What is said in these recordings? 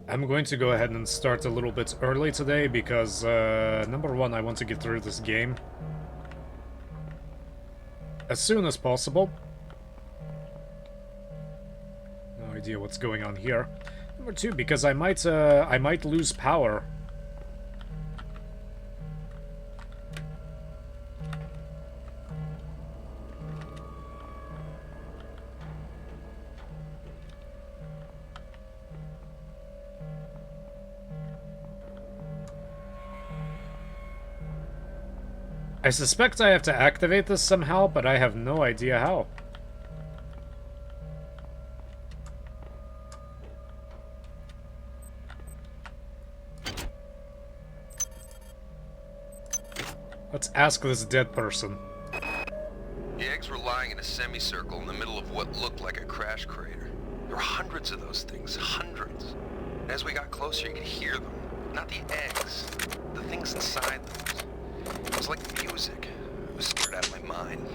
I'm going to go ahead and start a little bit early today because, number one, I want to get through this game as soon as possible. No idea what's going on here. Number two, because I might lose power. I suspect I have to activate this somehow, but I have no idea how. Let's ask this dead person. The eggs were lying in a semicircle in the middle of what looked like a crash crater. There were hundreds of those things, hundreds. And as we got closer, you could hear them. Not the eggs, the things inside them. It was like music. I was scared out of my mind.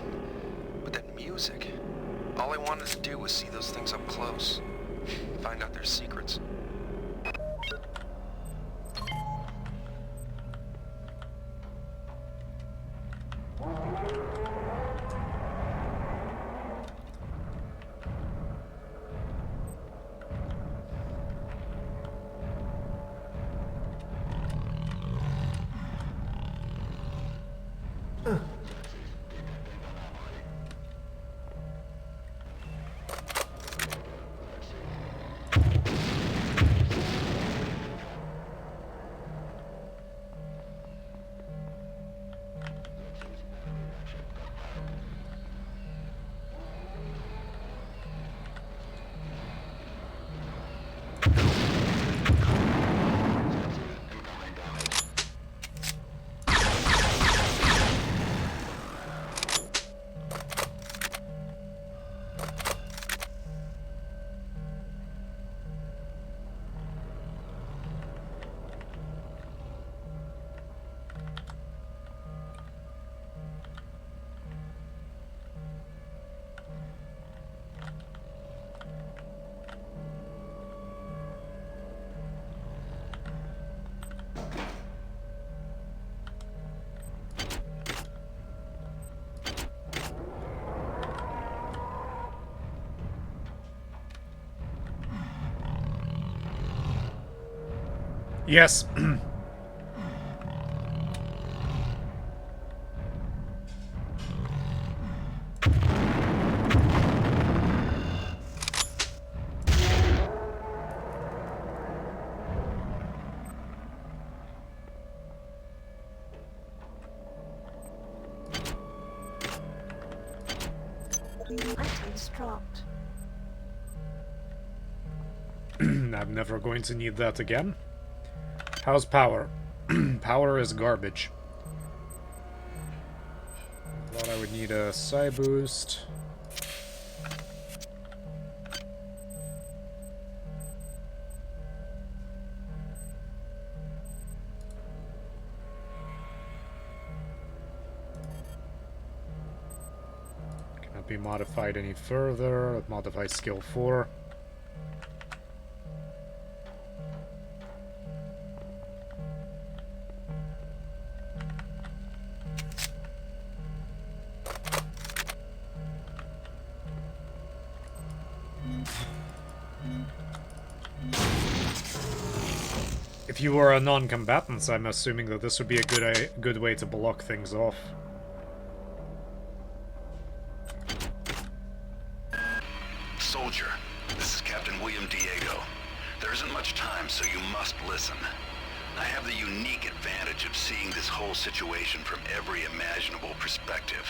But that music, all I wanted to do was see those things up close. Find out their secrets. Yes. Items dropped. I'm never going to need that again. How's power? Power is garbage. Thought I would need a psi boost. Cannot be modified any further. Modify skill 4. If you were a non-combatant, I'm assuming that this would be a good way to block things off. Soldier, this is Captain William Diego. There isn't much time, so you must listen. I have the unique advantage of seeing this whole situation from every imaginable perspective.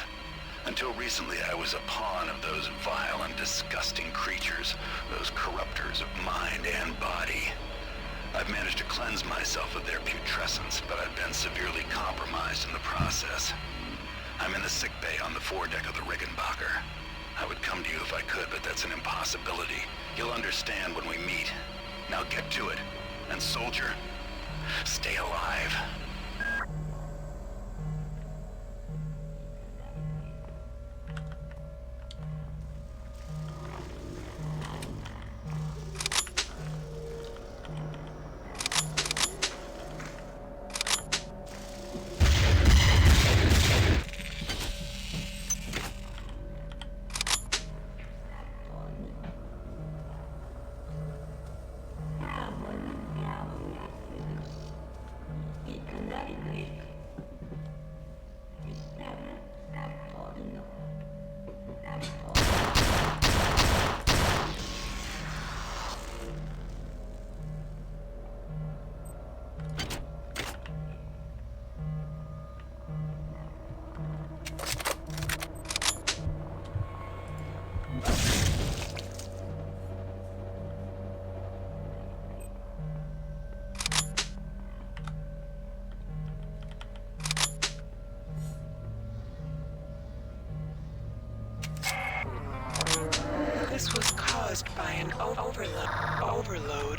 Until recently, I was a pawn of those vile and disgusting creatures, those corruptors of mind and body. I've managed to cleanse myself of their putrescence, but I've been severely compromised in the process. I'm in the sickbay on the foredeck of the Rickenbacker. I would come to you if I could, but that's an impossibility. You'll understand when we meet. Now get to it. And soldier, stay alive.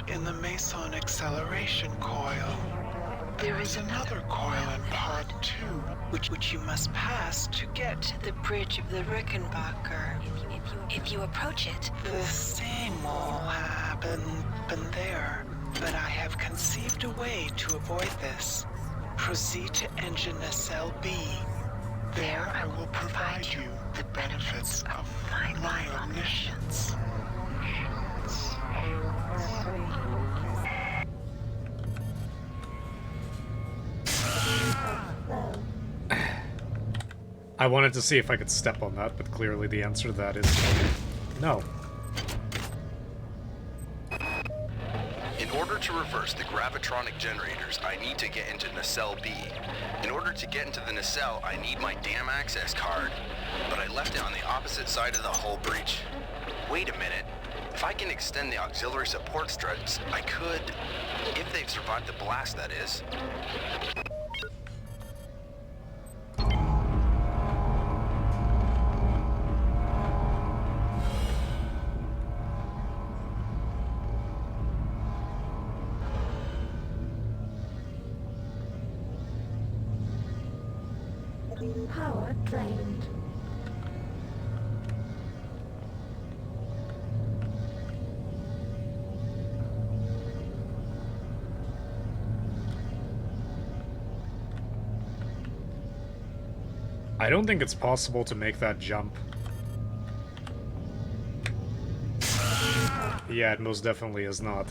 in the Meson acceleration coil. There is another coil in Pod 2, which you must pass to get To the bridge of the Rickenbacker. If you approach it, the same will happen there. But I have conceived a way to avoid this. Proceed to engine nacelle B. There I will provide you the benefits of my omniscience. I wanted to see if I could step on that, but clearly the answer to that is no. In order to reverse the gravitronic generators, I need to get into nacelle B. In order to get into the nacelle, I need my damn access card. But I left it on the opposite side of the hull breach. Wait a minute. If I can extend the auxiliary support struts, I could... If they've survived the blast, that is. power drained. I don't think it's possible to make that jump. Yeah, it most definitely is not.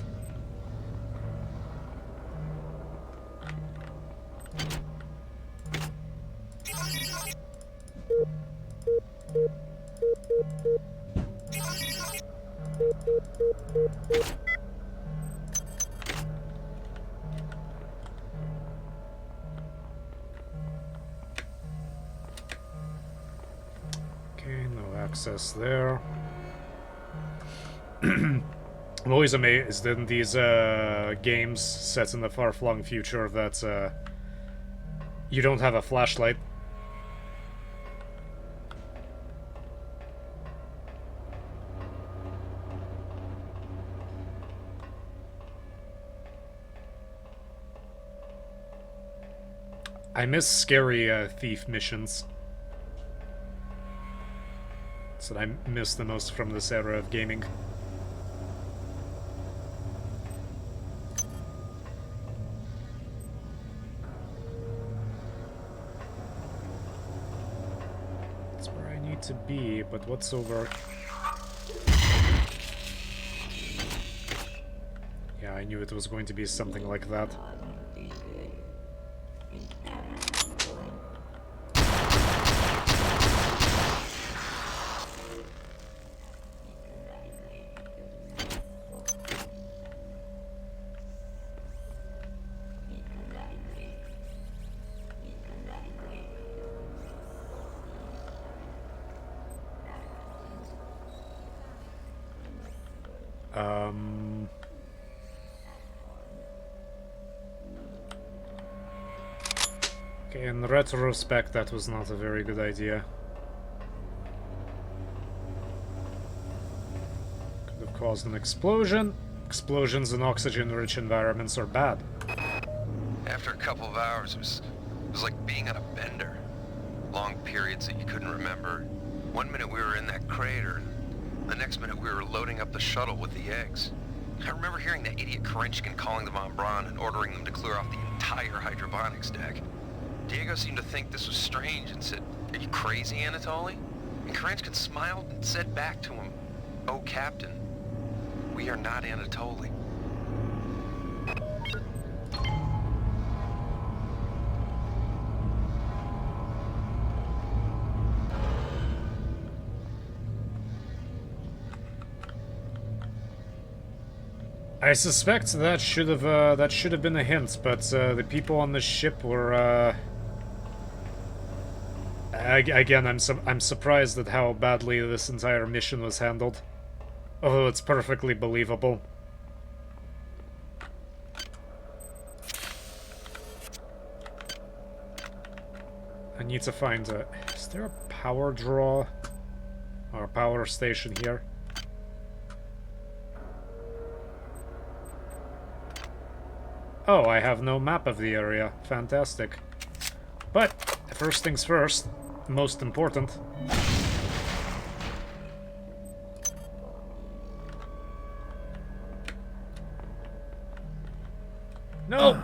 Okay, no access there. I'm always amazed in these games set in the far-flung future that you don't have a flashlight. I miss scary thief missions. That's what I miss the most from this era of gaming. That's where I need to be, but what's over... Yeah, I knew it was going to be something like that. Okay, in retrospect, that was not a very good idea. Could have caused an explosion. Explosions in oxygen-rich environments are bad. After a couple of hours, it was like being on a bender. Long periods that you couldn't remember. One minute we were in that crater, the next minute we were loading up the shuttle with the eggs. I remember hearing that idiot Karenchkin calling the Von Braun and ordering them to clear off the entire hydroponics deck. Diego seemed to think this was strange and said, "Are you crazy, Anatoly?" And Karenchkin smiled and said back to him, "Oh, Captain, we are not Anatoly." I suspect that should have been a hint, but the people on the ship were again, I'm surprised at how badly this entire mission was handled. Although it's perfectly believable. I need to find a... Is there a power draw? Or a power station here? Oh, I have no map of the area. Fantastic. But, first things first, most important. No!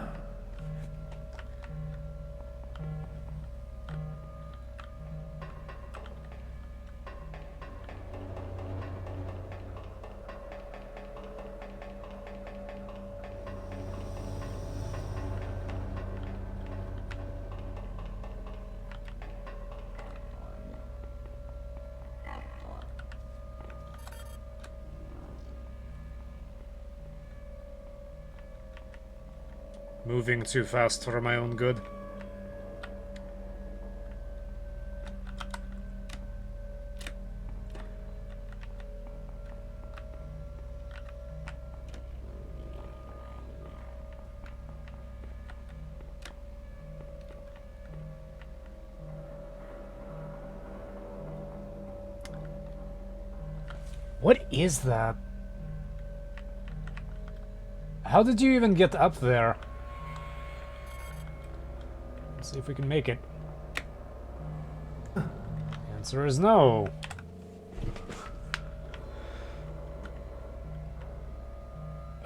Moving too fast for my own good. What is that? How did you even get up there? Let's see if we can make it. Answer is no.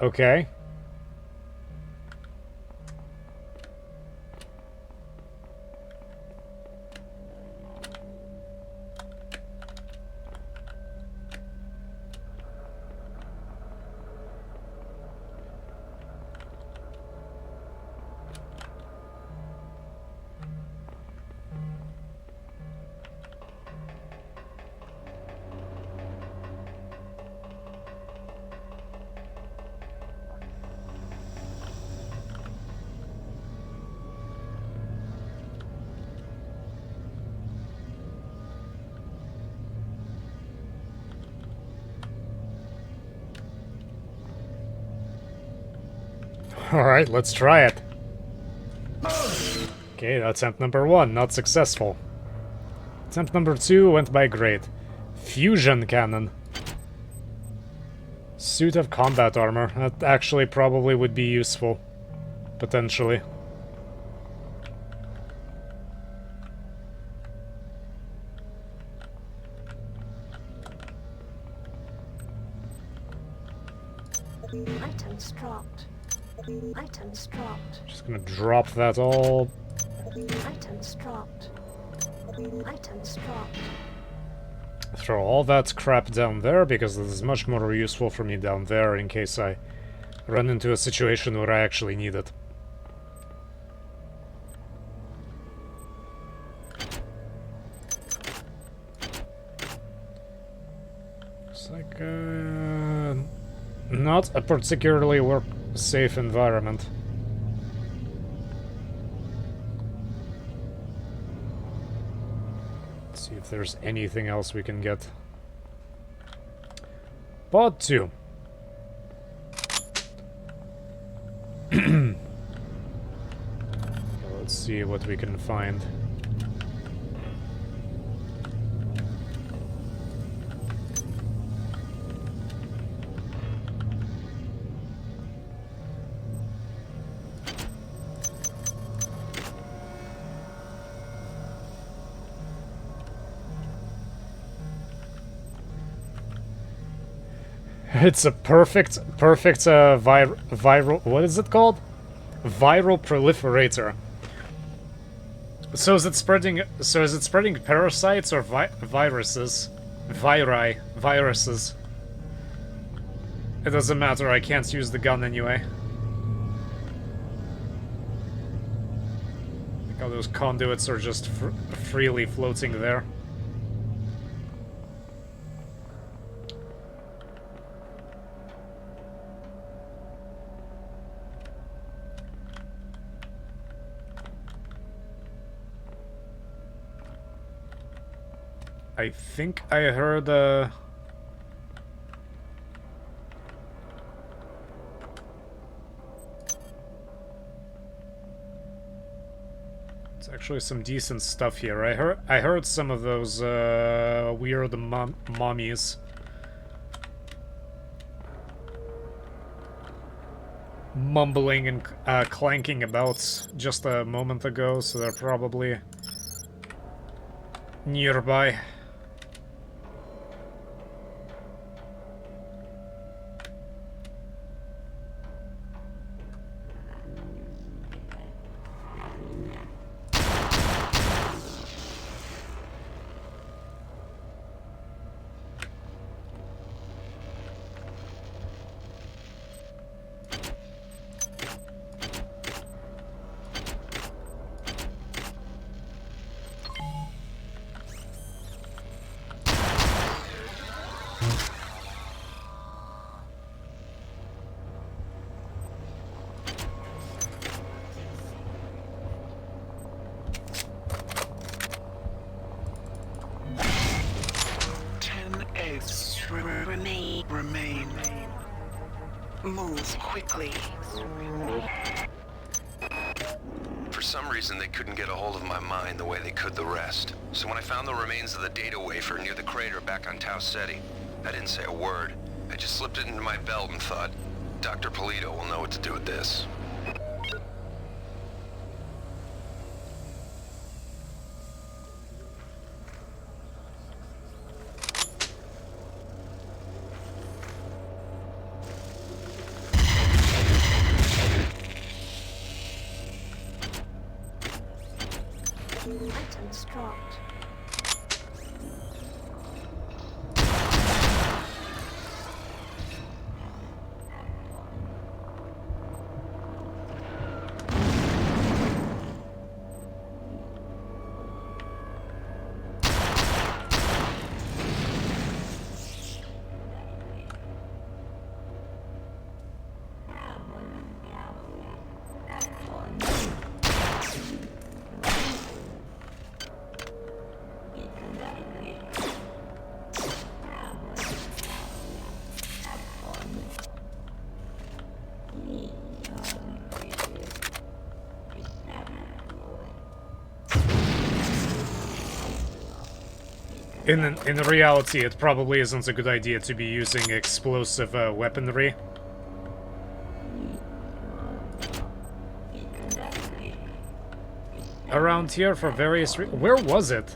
Okay. Alright, let's try it. Okay, attempt number 1, not successful. Attempt number 2 went by great. Fusion cannon. Suit of combat armor. That actually probably would be useful. Potentially. Items dropped. Items dropped. Just gonna drop that all. Items dropped. Items dropped. Throw all that crap down there, because this is much more useful for me down there in case I run into a situation where I actually need it. Looks like not a particularly safe environment. Let's see if there's anything else we can get. Pod 2. Let's see what we can find. It's a perfect viral, what is it called? Viral proliferator. So is it spreading parasites or viruses? Viruses. It doesn't matter, I can't use the gun anyway. Look how those conduits are just freely floating there. I think I heard it's actually some decent stuff here. I heard some of those weird mommies. mumbling and clanking about just a moment ago, so they're probably nearby. Remain. Move quickly. For some reason, they couldn't get a hold of my mind the way they could the rest. So when I found the remains of the data wafer near the crater back on Tau Ceti, I didn't say a word. I just slipped it into my belt and thought, Dr. Polito will know what to do with this. Items dropped. In reality, it probably isn't a good idea to be using explosive weaponry. Around here for various where was it?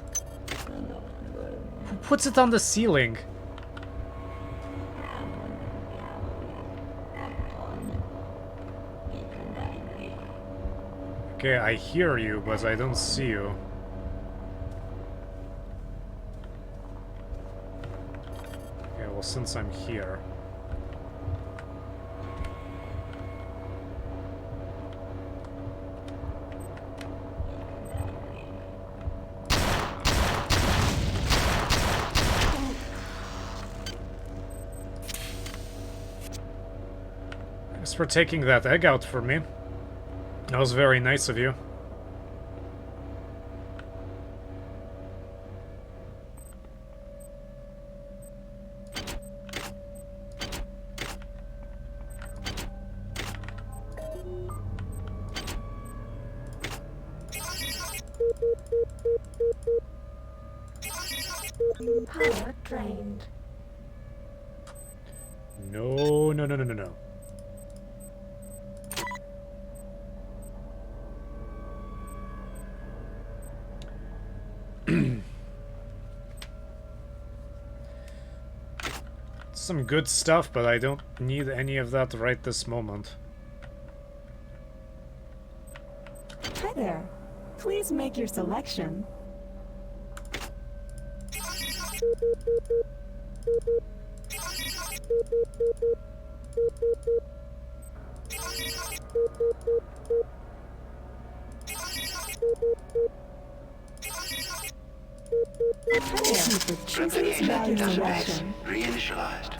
Who puts it on the ceiling? Okay, I hear you, but I don't see you. Okay, well, since I'm here... Thanks for taking that egg out for me. That was very nice of you. Power drained. No, no, no, no, no, no. Some good stuff, but I don't need any of that right this moment. Hi there. Please make your selection. Thank you for choosing this value selection. Reinitialized.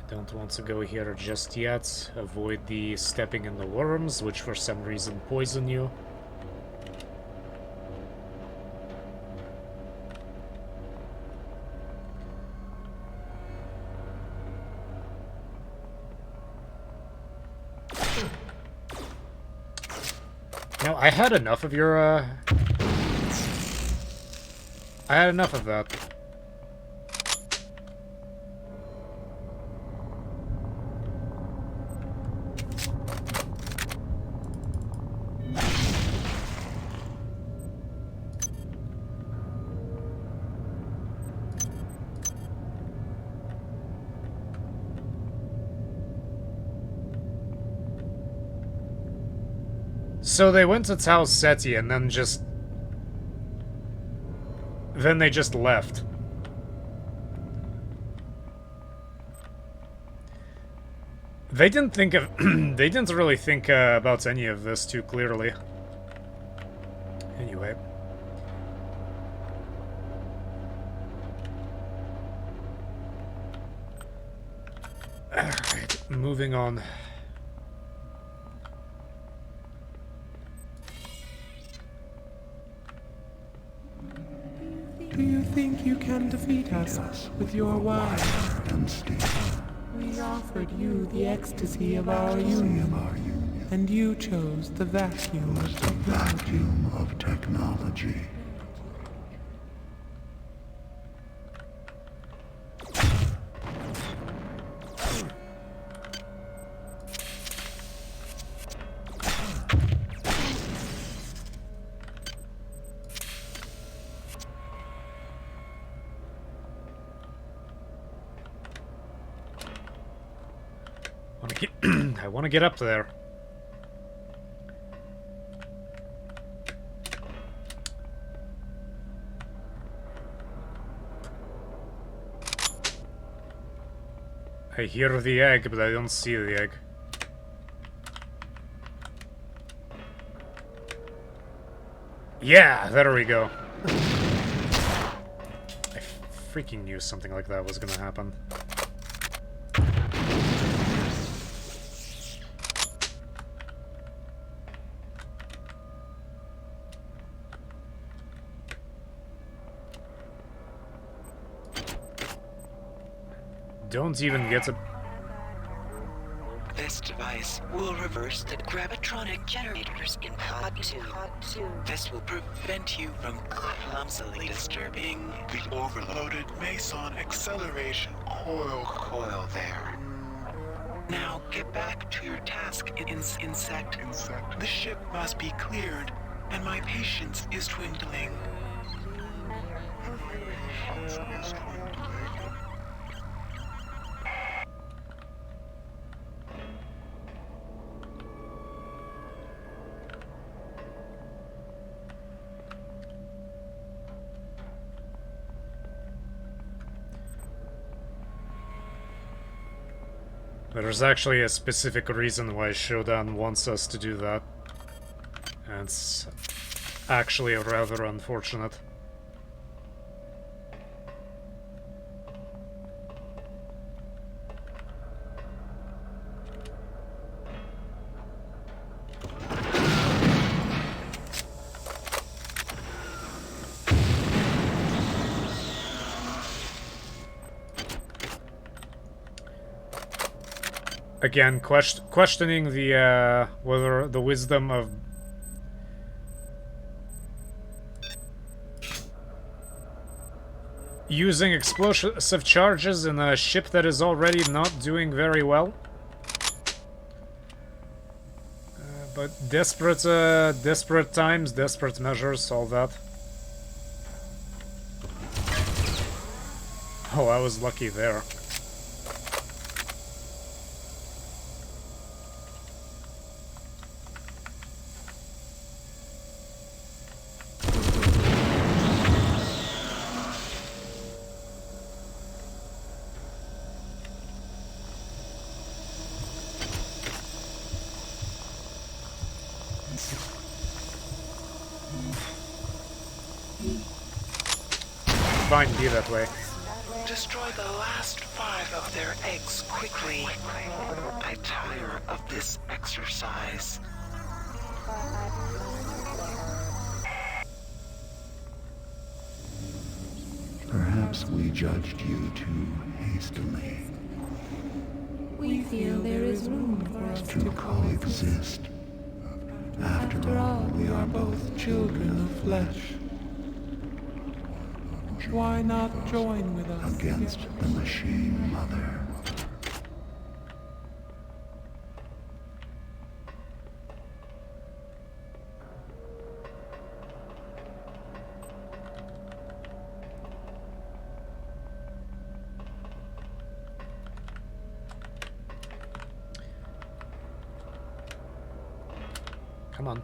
Don't want to go here just yet. Avoid the stepping in the worms, which for some reason poison you. No, I had enough of your, I had enough of that. So they went to Tau Ceti and then just... Then they just left. They didn't think of... they didn't really think about any of this too clearly. Anyway. Alright, moving on. Do you think you can defeat us with your wine? We offered you the ecstasy of our union, and you chose the vacuum of technology. I want to get up there. I hear the egg, but I don't see the egg. Yeah, there we go. I freaking knew something like that was gonna happen. Don't even get to... This device will reverse the gravitronic generators in Pod 2. This will prevent you from clumsily disturbing the overloaded Meson acceleration coil there. Now get back to your task, insect. The ship must be cleared, and my patience is dwindling. There's actually a specific reason why Shodan wants us to do that. And it's actually rather unfortunate. Again, questioning the, whether the wisdom of... using explosive charges in a ship that is already not doing very well. But desperate times, desperate measures, all that. Oh, I was lucky there. Fine, be that way. Destroy the last 5 of their eggs quickly. I tire of this exercise. Perhaps we judged you too hastily. We feel there is room for us To coexist. After all, we are both Children of flesh. Why not join with us? against the machine mother. Come on.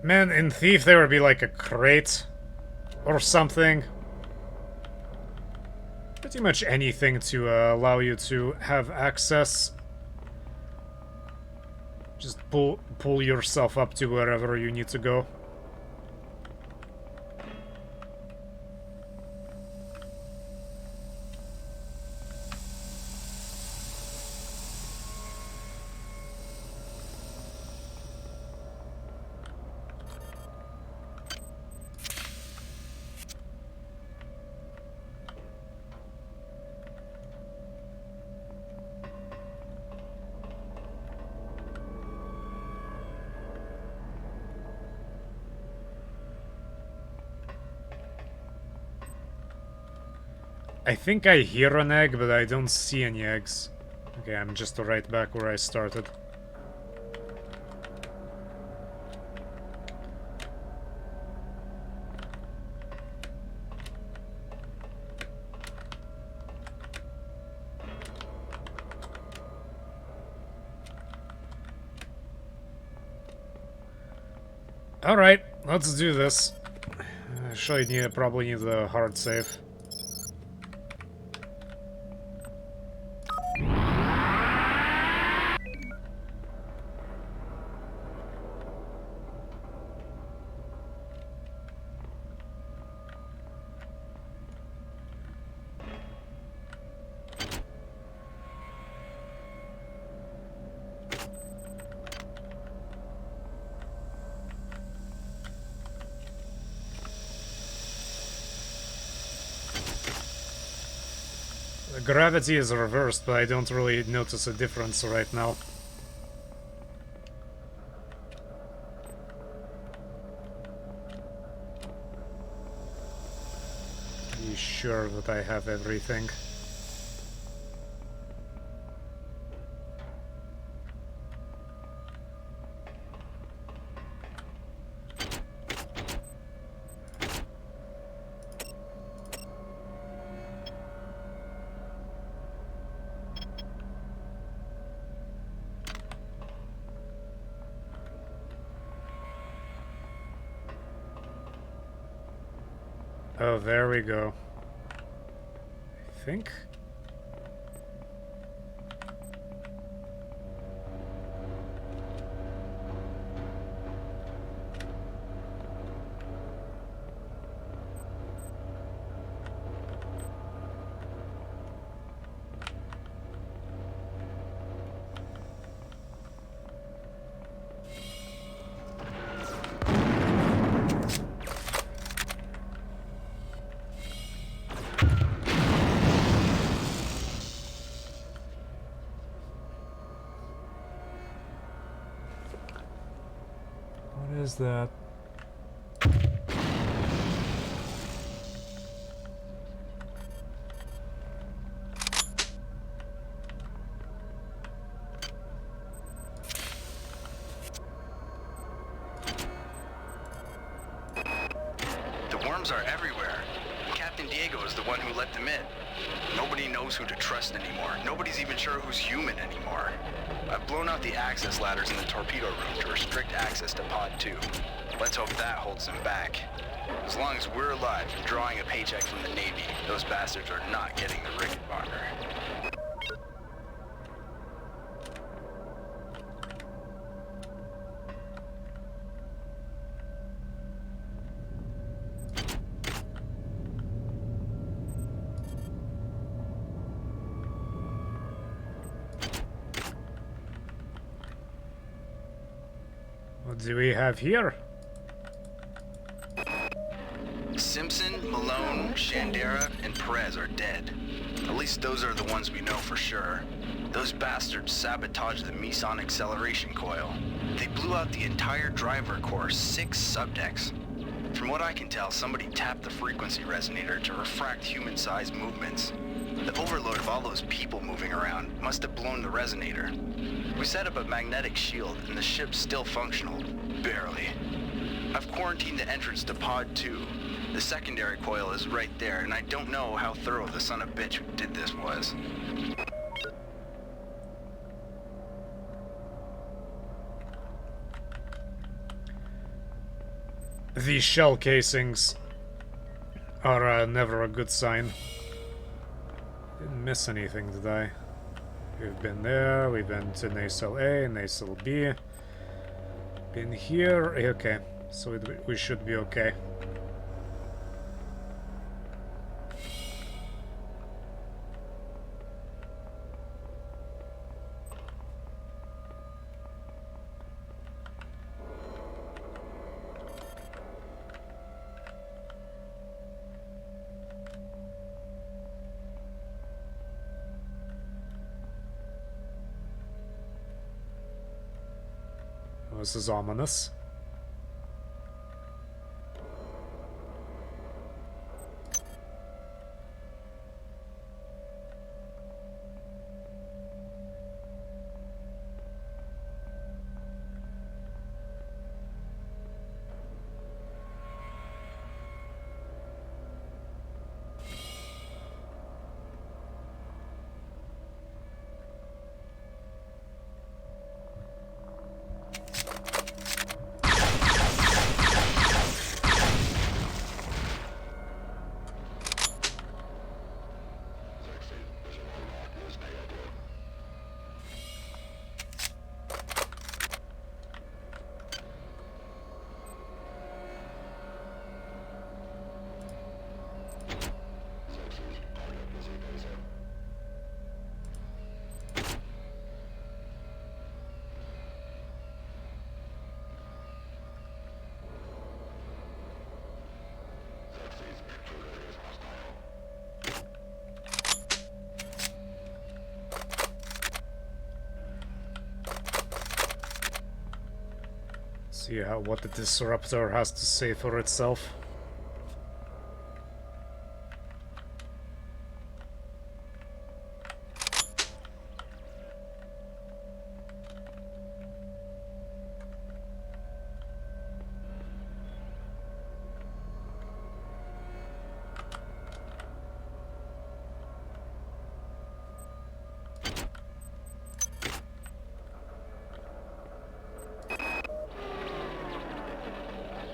Man, in Thief there would be like a crate or something. Pretty much anything to allow you to have access. Just pull yourself up to wherever you need to go. I think I hear an egg, but I don't see any eggs. Okay, I'm just right back where I started. Alright, let's do this. Actually, probably need a hard save. The gravity is reversed, but I don't really notice a difference right now. Be sure that I have everything. Oh, there we go. I think. What is that? The worms are everywhere. Captain Diego is the one who let them in. Nobody knows who to trust anymore. Nobody's even sure who's human anymore. I've blown out the access ladders in the torpedo room to restrict access to Pod 2. Let's hope that holds them back. As long as we're alive and drawing a paycheck from the Navy, those bastards are not getting the Rickenbacker. do we have here? Simpson, Malone, Shandera, and Perez are dead. At least those are the ones we know for sure. Those bastards sabotaged the meson acceleration coil. They blew out the entire driver core 6 subdecks. From what I can tell, somebody tapped the frequency resonator to refract human-sized movements. The overload of all those people moving around must have blown the resonator. We set up a magnetic shield, and the ship's still functional. Barely. I've quarantined the entrance to Pod 2. The secondary coil is right there, and I don't know how thorough the son of a bitch who did this was. These shell casings are never a good sign. Didn't miss anything, did I? We've been there, we've been to nacelle A, nacelle B. Been here, okay. So we should be okay. This is ominous. See what the disruptor has to say for itself.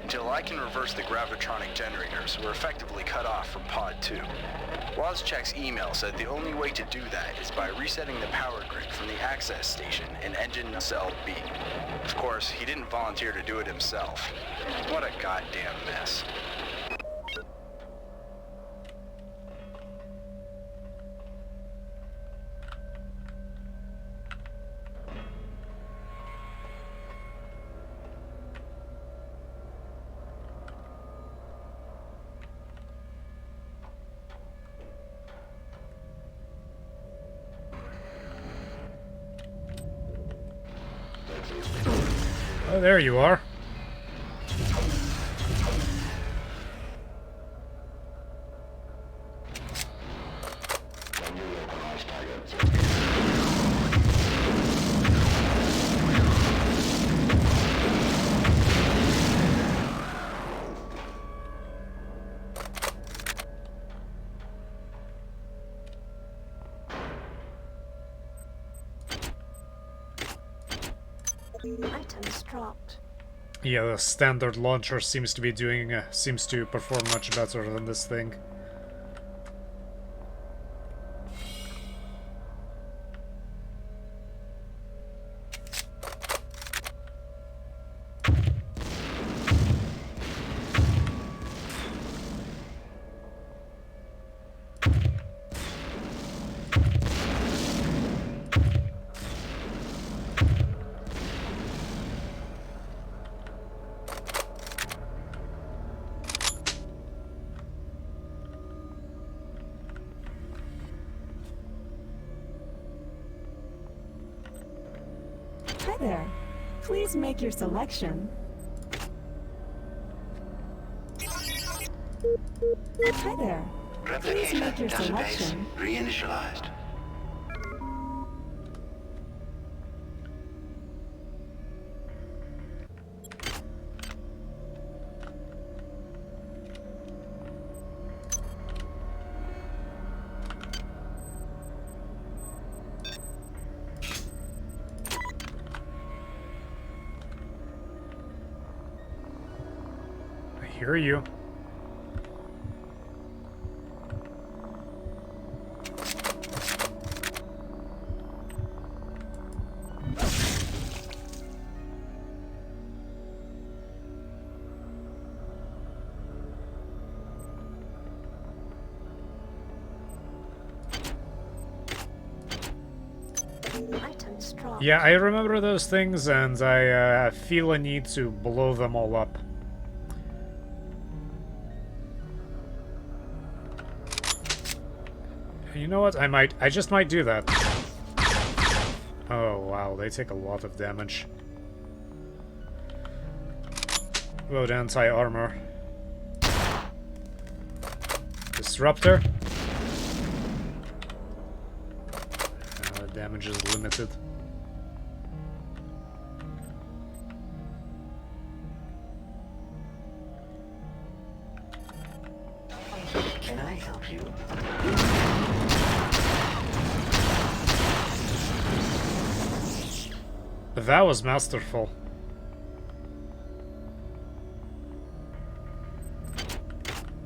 Until I can reverse the gravitronic generators, we're effectively cut off from Pod 2. Wozchek's email said the only way to do that is by resetting the power grid from the access station in engine nacelle B. Of course, he didn't volunteer to do it himself. What a goddamn mess. Oh, there you are. Items dropped. Yeah, the standard launcher seems to be doing, seems to perform much better than this thing. there. Please make your selection. Hi there. Please make your selection. Reinitialized. I hear you. Yeah, I remember those things, and I feel a need to blow them all up. You know what? I just might do that. Oh, wow, they take a lot of damage. Load anti-armor. Disruptor. Damage is limited. Can I help you? That was masterful.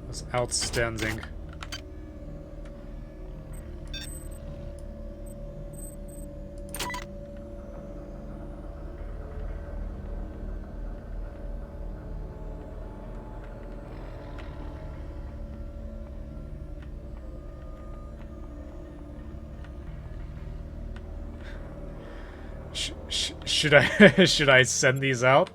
That's outstanding. Should I should I send these out?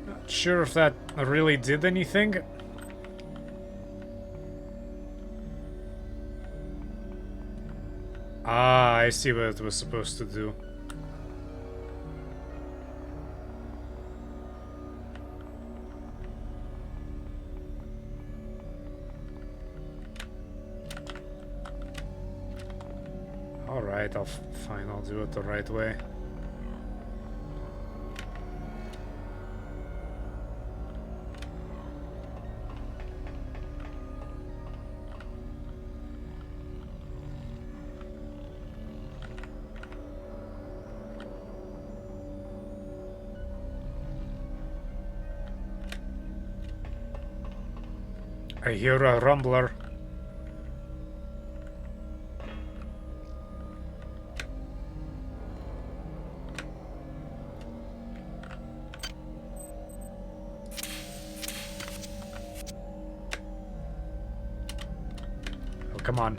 Not sure if that really did anything. Ah, I see what it was supposed to do. Alright, fine, I'll do it the right way. I hear a rumbler. Oh, come on.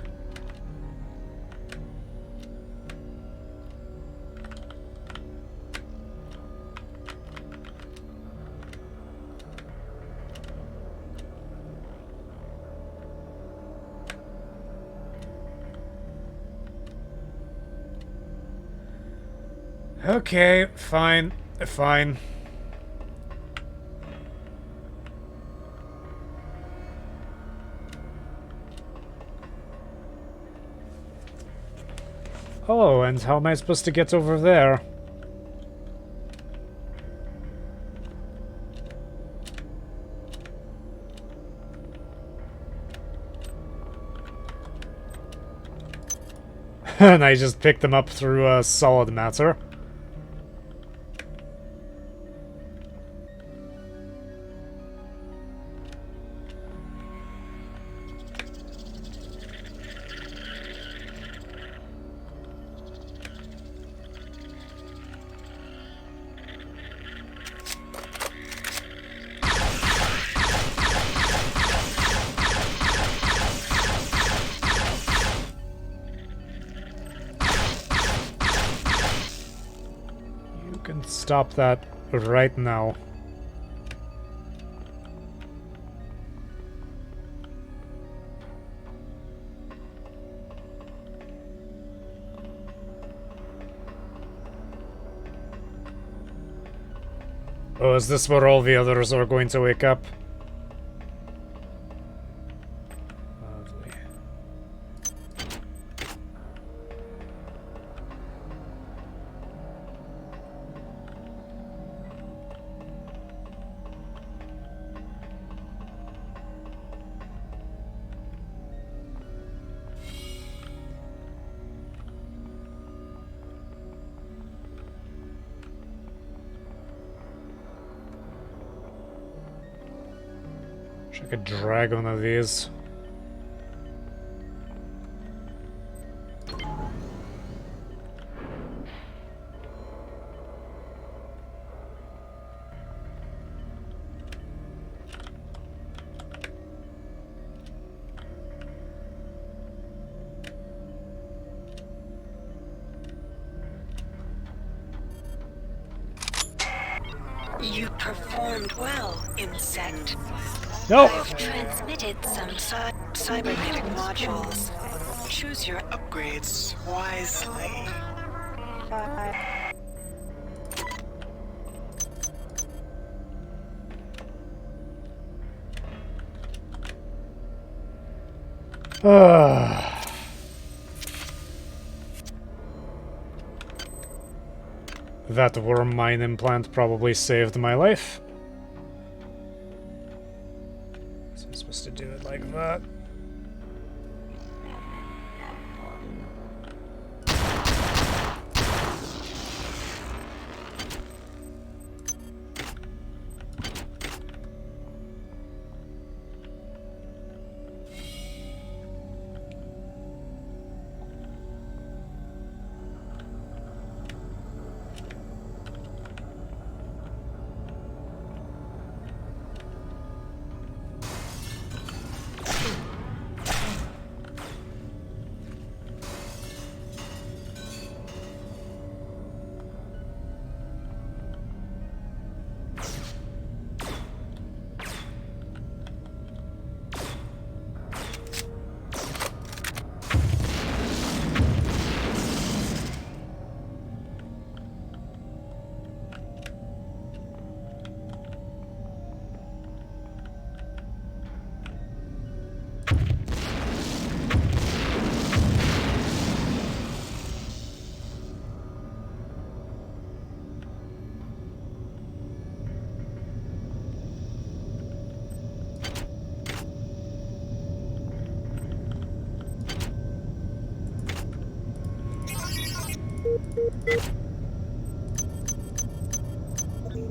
Okay, fine, fine. Oh, and how am I supposed to get over there? And I just picked them up through solid matter. stop that right now. Oh, is this where all the others are going to wake up? Lovely. I could drag one of these. You performed well, insect. No! I've transmitted some cybernetic modules. Choose your upgrades wisely. That worm mine implant probably saved my life. So I'm supposed to do it like that.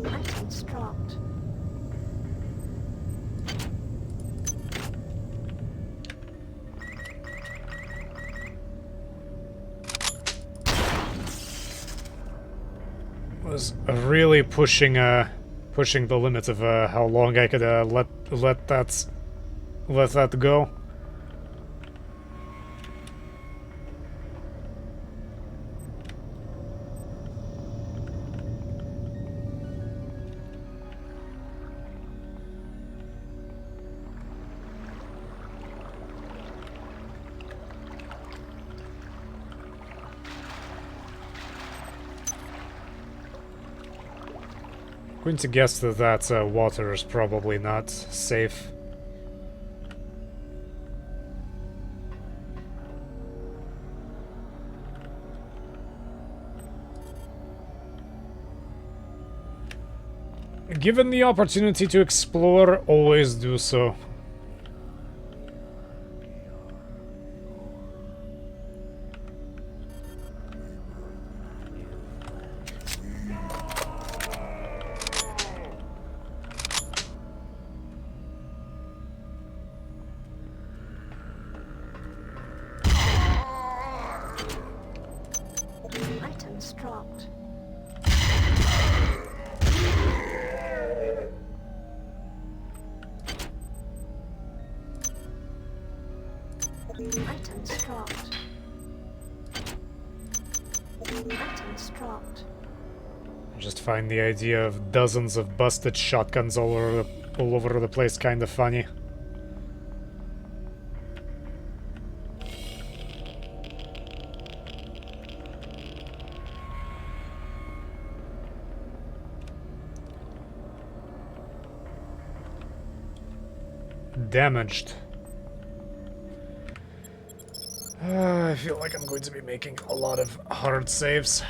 Items dropped. Was really pushing the limit of how long I could let that go. I'm going to guess that water is probably not safe. Given the opportunity to explore, always do so. Items dropped. Items dropped. Items dropped. Just find the idea of dozens of busted shotguns all over the place kind of funny. Damaged. I feel like I'm going to be making a lot of hard saves.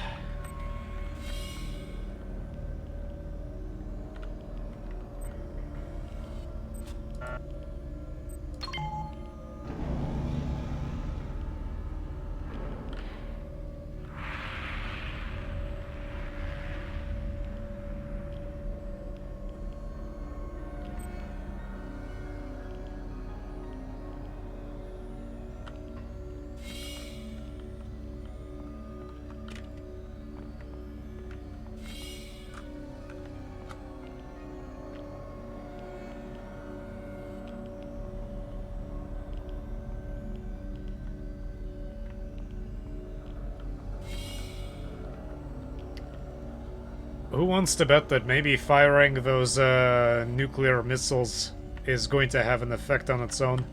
Who wants to bet that maybe firing those nuclear missiles is going to have an effect on its own?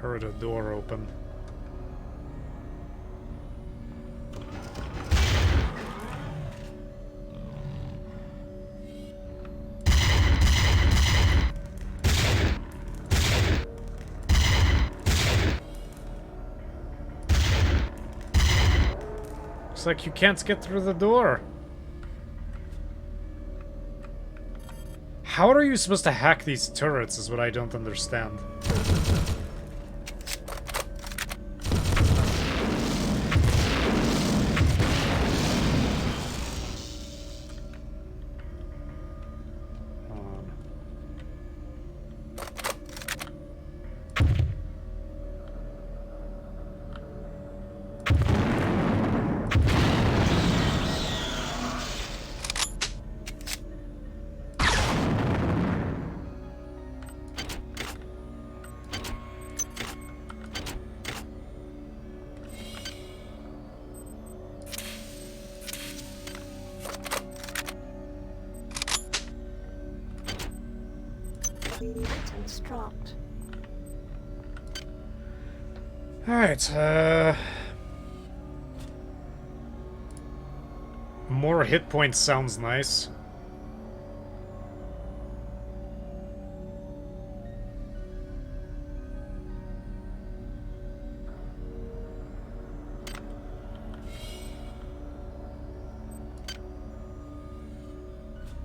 Heard a door open. Looks like you can't get through the door. How are you supposed to hack these turrets is what I don't understand. Items dropped. Alright, more hit points sounds nice.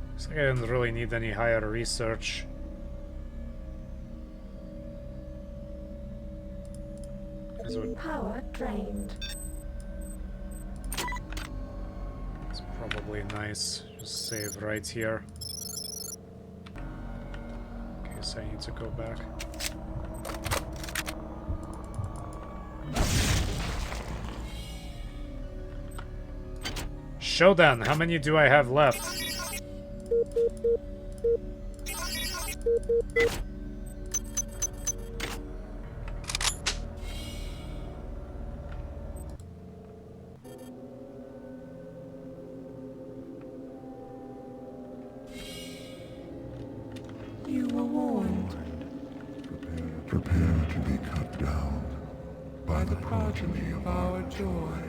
Looks like I didn't really need any higher research. Power drained. It's probably nice. Just save right here. In case I need to go back. Showdown, how many do I have left? You were warned. Prepare to be cut down By the progeny of our joy.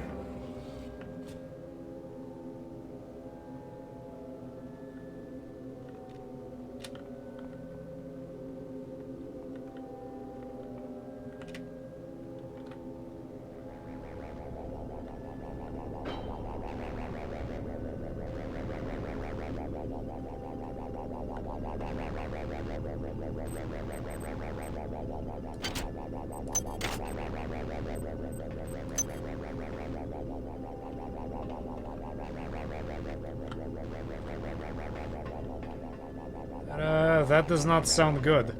That does not sound good.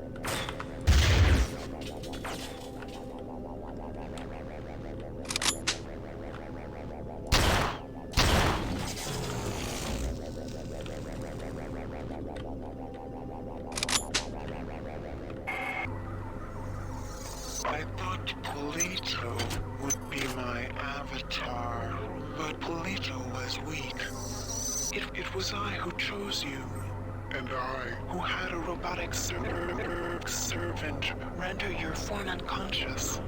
I thought Polito would be my avatar, but Polito was weak. It was I who chose you, and I who had a robotic servant render your form unconscious.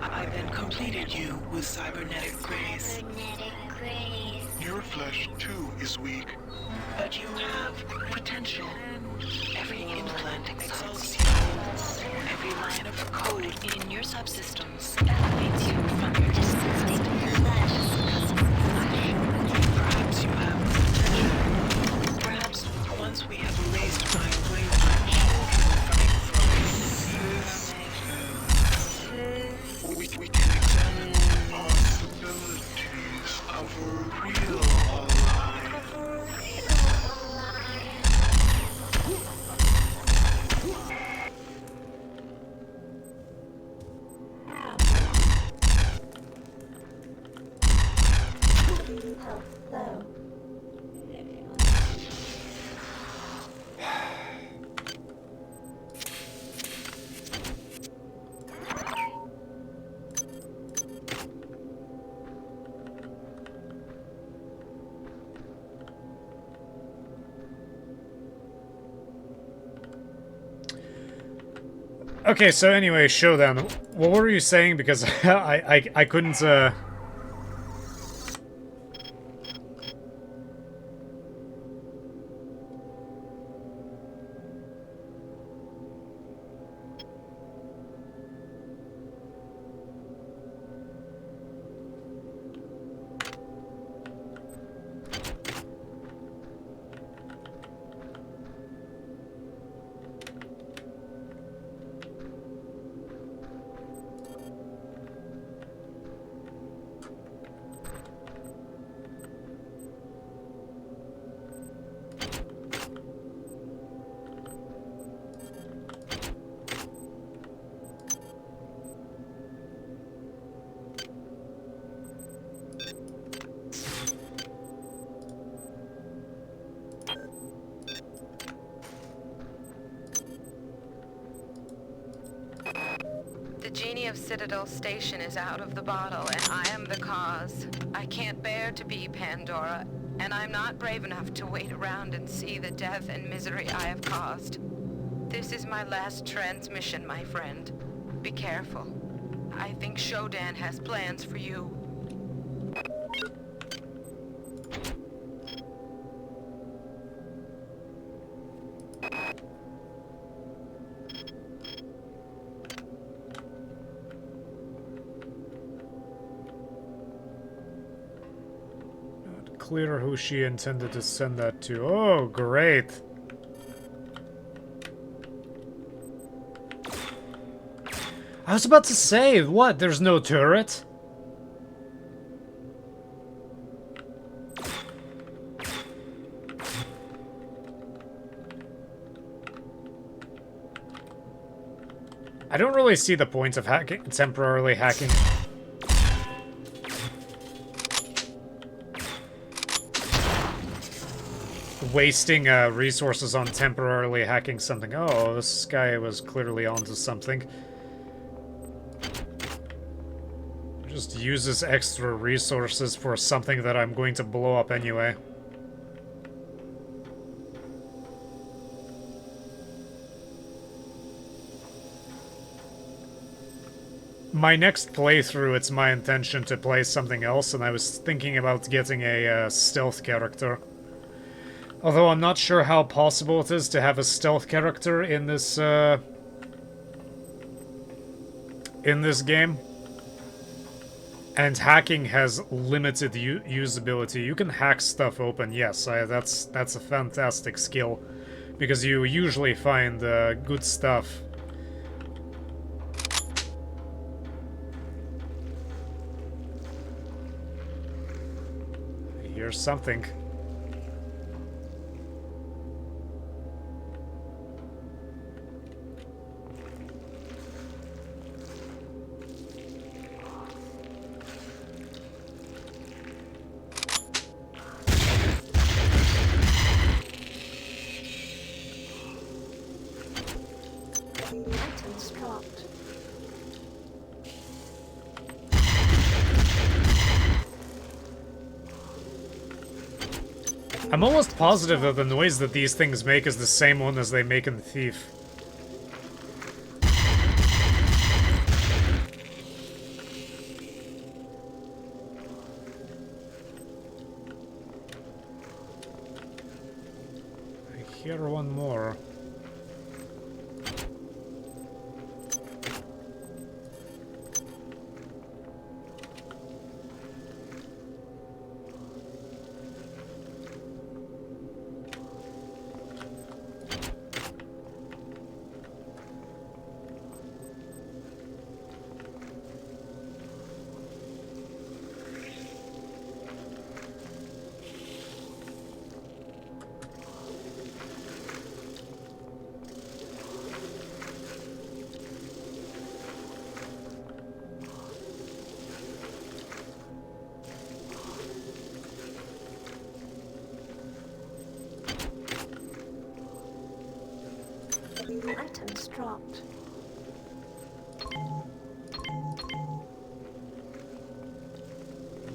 I then completed you with cybernetic grace. Your flesh, too, is weak. But you have potential. Every implant exalts you. Every line of code in your subsystems elevates you from your distant flesh. Perhaps you have potential. Perhaps once we have erased my wayward children, we can examine the possibilities of a real alive. Okay, so anyway, Showdown, what were you saying? Because I couldn't, The genie of Citadel Station is out of the bottle, and I am the cause. I can't bear to be Pandora, and I'm not brave enough to wait around and see the death and misery I have caused. This is my last transmission, my friend. Be careful. I think Shodan has plans for you. clear who she intended to send that to. Oh, great. I was about to say, what? There's no turret? I don't really see the point of temporarily hacking. Wasting resources on temporarily hacking something. Oh, this guy was clearly onto something. Just uses extra resources for something that I'm going to blow up anyway. My next playthrough, it's my intention to play something else, and I was thinking about getting a stealth character. Although I'm not sure how possible it is to have a stealth character in this game. And hacking has limited usability. You can hack stuff open, yes, that's a fantastic skill, because you usually find good stuff. Here's something. Items dropped. I'm almost positive that the noise that these things make is the same one as they make in the Thief. I hear one more. Items dropped.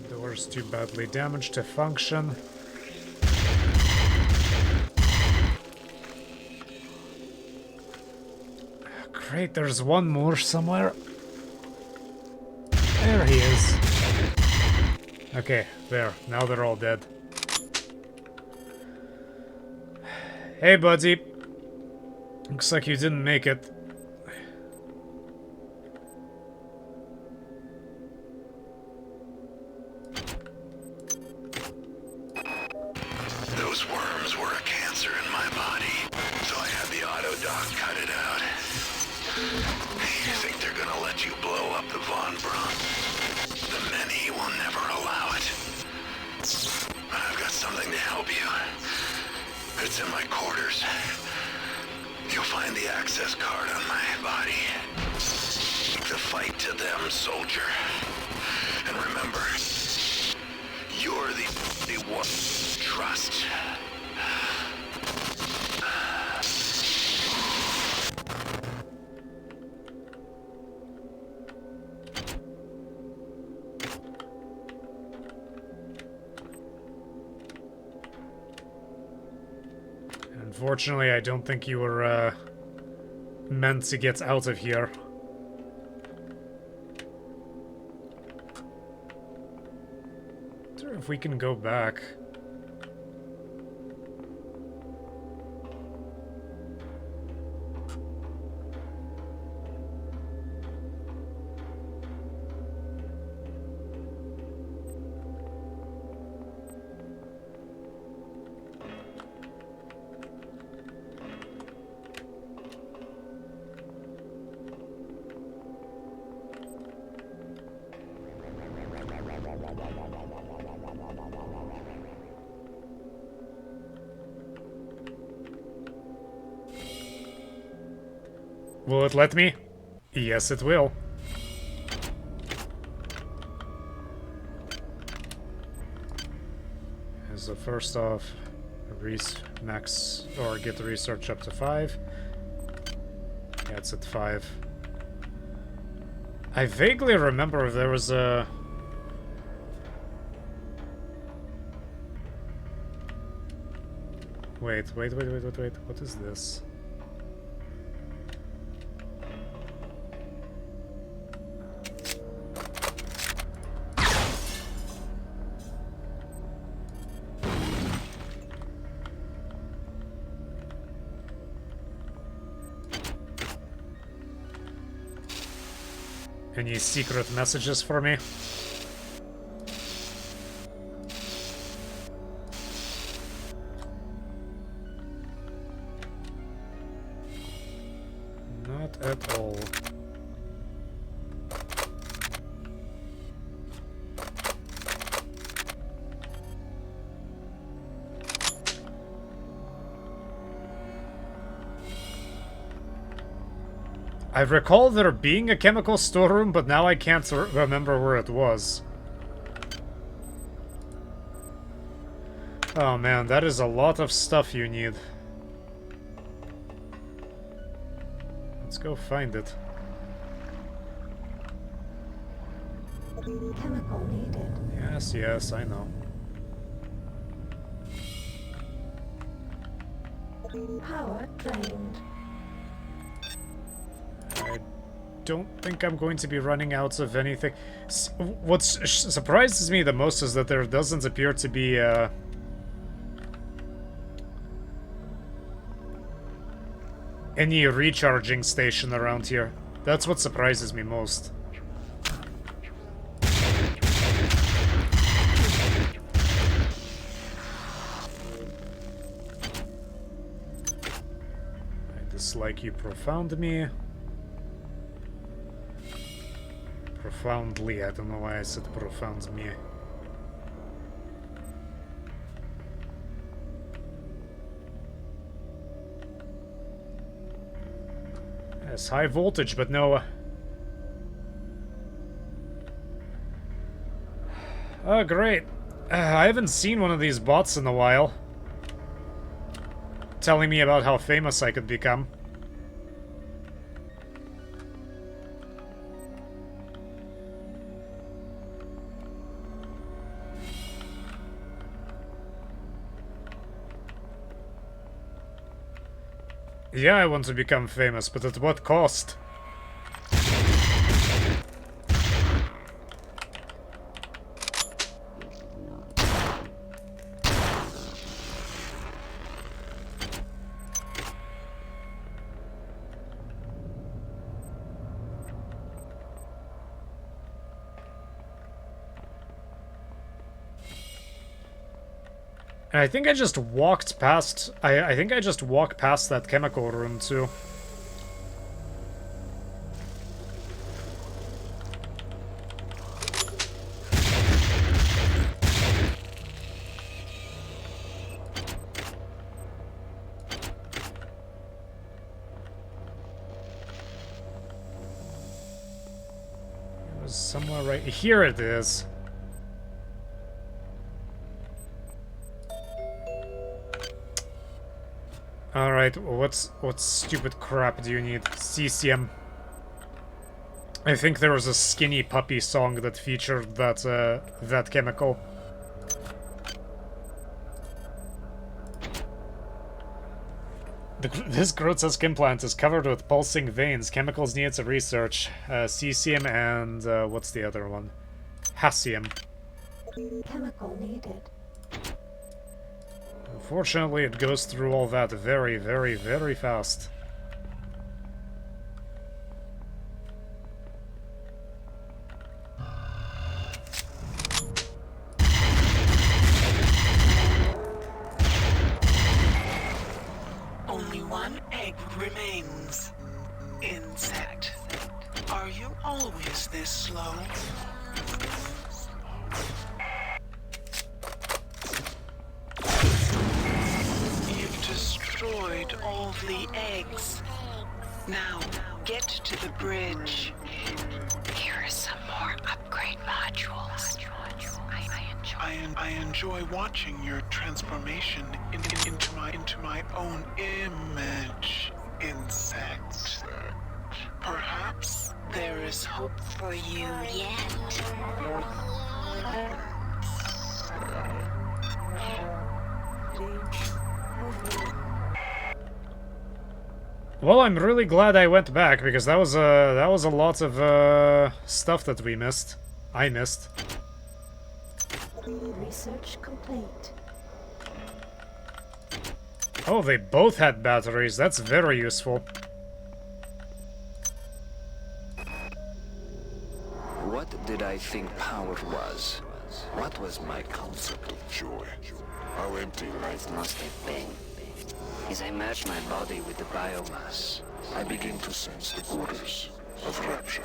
Door's too badly damaged to function. Great, there's one more somewhere. There he is. Okay, there. Now they're all dead. Hey, buddy. Looks like you didn't make it. Those worms were a cancer in my body, so I had the auto doc cut it out. You think they're gonna let you blow up the Von Braun? The many will never allow it. But I've got something to help you. It's in my quarters. You'll find the access card on my body. The fight to them, soldier. And remember, you're the one trust. Unfortunately, I don't think you were meant to get out of here. I wonder if we can go back. Will it let me? Yes, it will. So first off, max or get the research up to 5. Yeah, it's at 5. I vaguely remember there was a... Wait. What is this? Any secret messages for me? Not at all. I recall there being a chemical storeroom, but now I can't remember where it was. Oh man, that is a lot of stuff you need. Let's go find it. Chemical needed. Yes, yes, I know. Power drained. I don't think I'm going to be running out of anything. What surprises me the most is that there doesn't appear to be any recharging station around here. That's what surprises me most. I dislike you profoundly. Profoundly, I don't know why I said profound me. Yes, high voltage, but no... Oh, great. I haven't seen one of these bots in a while. Telling me about how famous I could become. Yeah, I want to become famous, but at what cost? I think I just walked past... I think I just walked past that chemical room, too. It was somewhere right... Here it is. Alright, what stupid crap do you need? CCM. I think there was a Skinny Puppy song that featured that chemical. This grotesque implant is covered with pulsing veins. Chemicals needed to research. CCM and what's the other one? Hassium. Chemical needed. Unfortunately, it goes through all that very, very, very fast. Only one egg remains. Insect. Are you always this slow? Destroyed all the eggs. Now, get to the bridge. Here are some more upgrade modules. I enjoy watching your transformation into my own image, insect. Perhaps there is hope for you yet. Well, I'm really glad I went back, because that was a lot of stuff that we missed. I missed. Research complete. Oh, they both had batteries. That's very useful. What did I think power was? What was my concept of joy? How empty life must have been. As I merge my body with the biomass, I begin to sense the borders of rapture.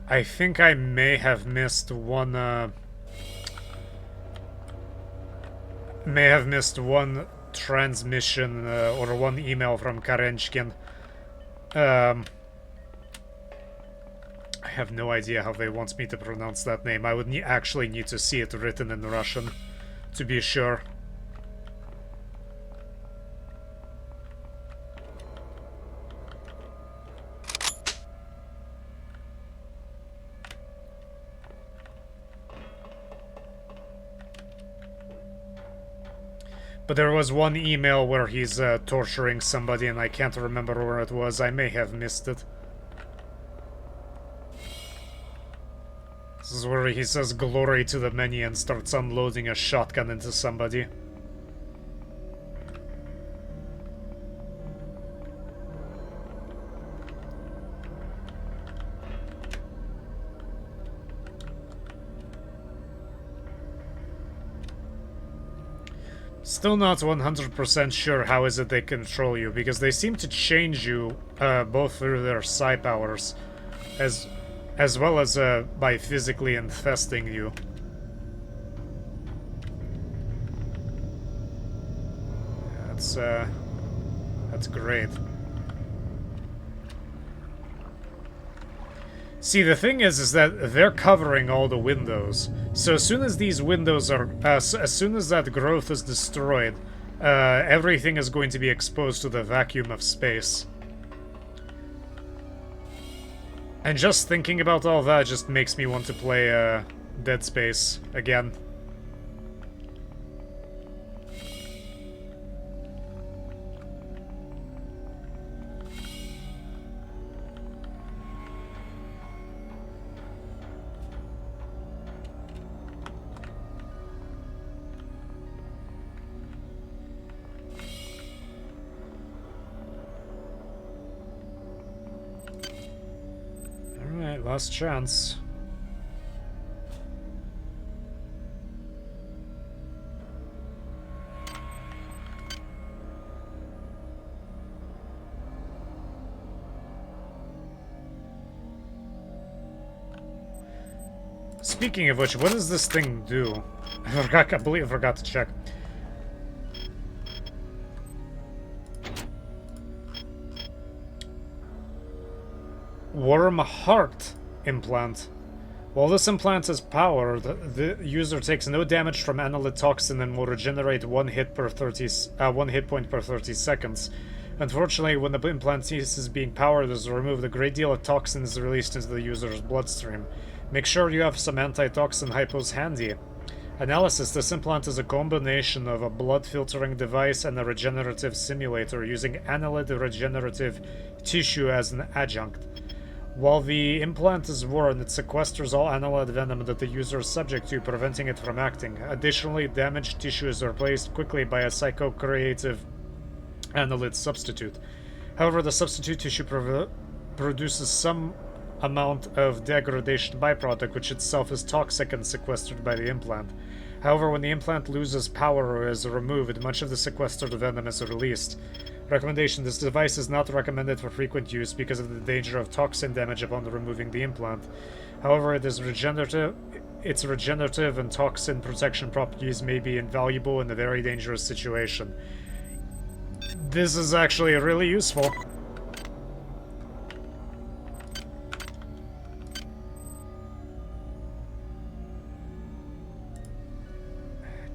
I think I may have missed one, transmission, or one email from Karenchkin. I have no idea how they want me to pronounce that name. I would actually need to see it written in Russian, to be sure. But there was one email where he's torturing somebody, and I can't remember where it was. I may have missed it. This is where he says glory to the many and starts unloading a shotgun into somebody. Still not 100% sure how is it they control you, because they seem to change you both through their psi powers, as well as by physically infesting you. That's great. See, the thing is that they're covering all the windows. So as soon as these windows are, as soon as that growth is destroyed, everything is going to be exposed to the vacuum of space. And just thinking about all that just makes me want to play Dead Space again. Alright, last chance. Speaking of which, what does this thing do? I believe I forgot to check. Worm heart implant. While this implant is powered, the user takes no damage from annulid toxin and will regenerate one hit point per 30 seconds. Unfortunately, when the implant ceases being powered, as removed, a great deal of toxin is released into the user's bloodstream. Make sure you have some anti-toxin hypos handy. Analysis: this implant is a combination of a blood filtering device and a regenerative simulator, using annulid regenerative tissue as an adjunct. While the implant is worn, it sequesters all annulid venom that the user is subject to, preventing it from acting. Additionally, damaged tissue is replaced quickly by a psycho-creative annulid substitute. However, the substitute tissue produces some amount of degradation byproduct, which itself is toxic and sequestered by the implant. However, when the implant loses power or is removed, much of the sequestered venom is released. Recommendation: this device is not recommended for frequent use because of the danger of toxin damage upon removing the implant. However, it is regenerative. Its regenerative and toxin protection properties may be invaluable in a very dangerous situation. This is actually really useful.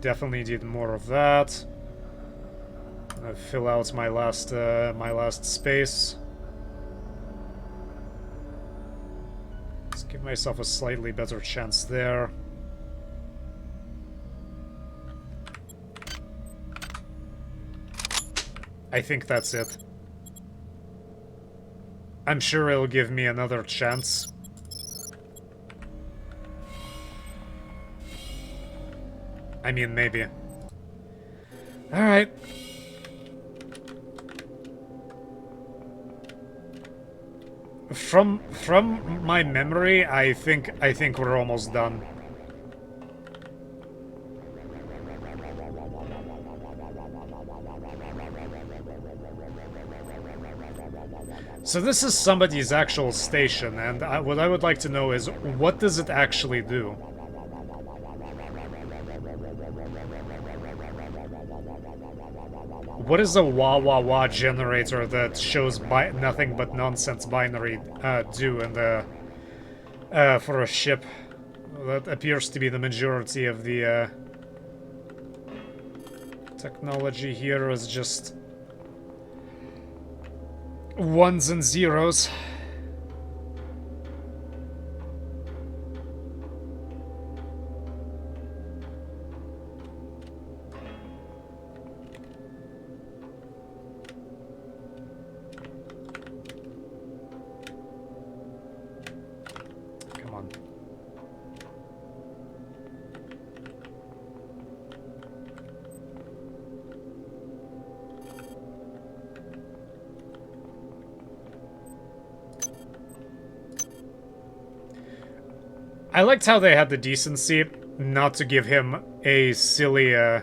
Definitely need more of that. Fill out my last space. Let's give myself a slightly better chance there. I think that's it. I'm sure it'll give me another chance. I mean, maybe. Alright. From my memory, I think we're almost done. So this is somebody's actual station, and what I would like to know is, what does it actually do? What is a wah-wah-wah generator that shows nothing but nonsense binary do in the for a ship? That appears to be the majority of the technology here is just ones and zeros. I liked how they had the decency not to give him a silly, a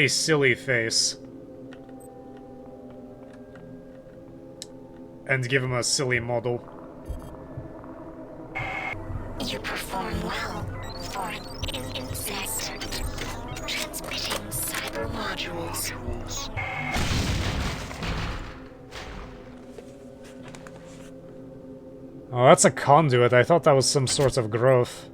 silly face. And give him a silly model. You perform well for an insect. Transmitting cyber modules. Oh, that's a conduit. I thought that was some sort of growth.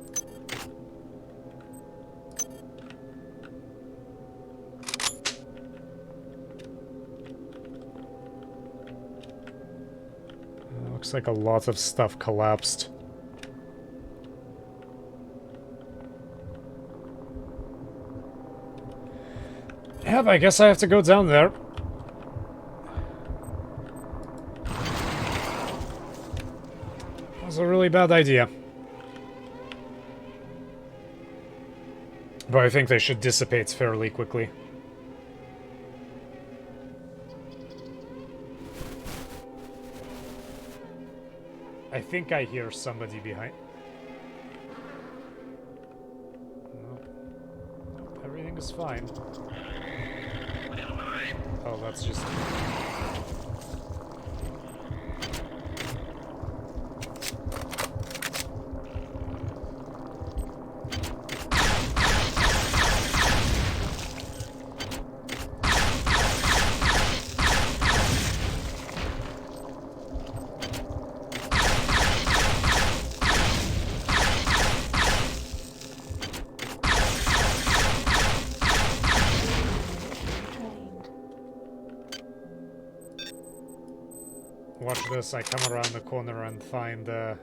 Looks like a lot of stuff collapsed. Yeah, but I guess I have to go down there. That was a really bad idea. But I think they should dissipate fairly quickly. I think I hear somebody behind. No. Everything is fine. Oh, that's just... Watch this, I come around the corner and find a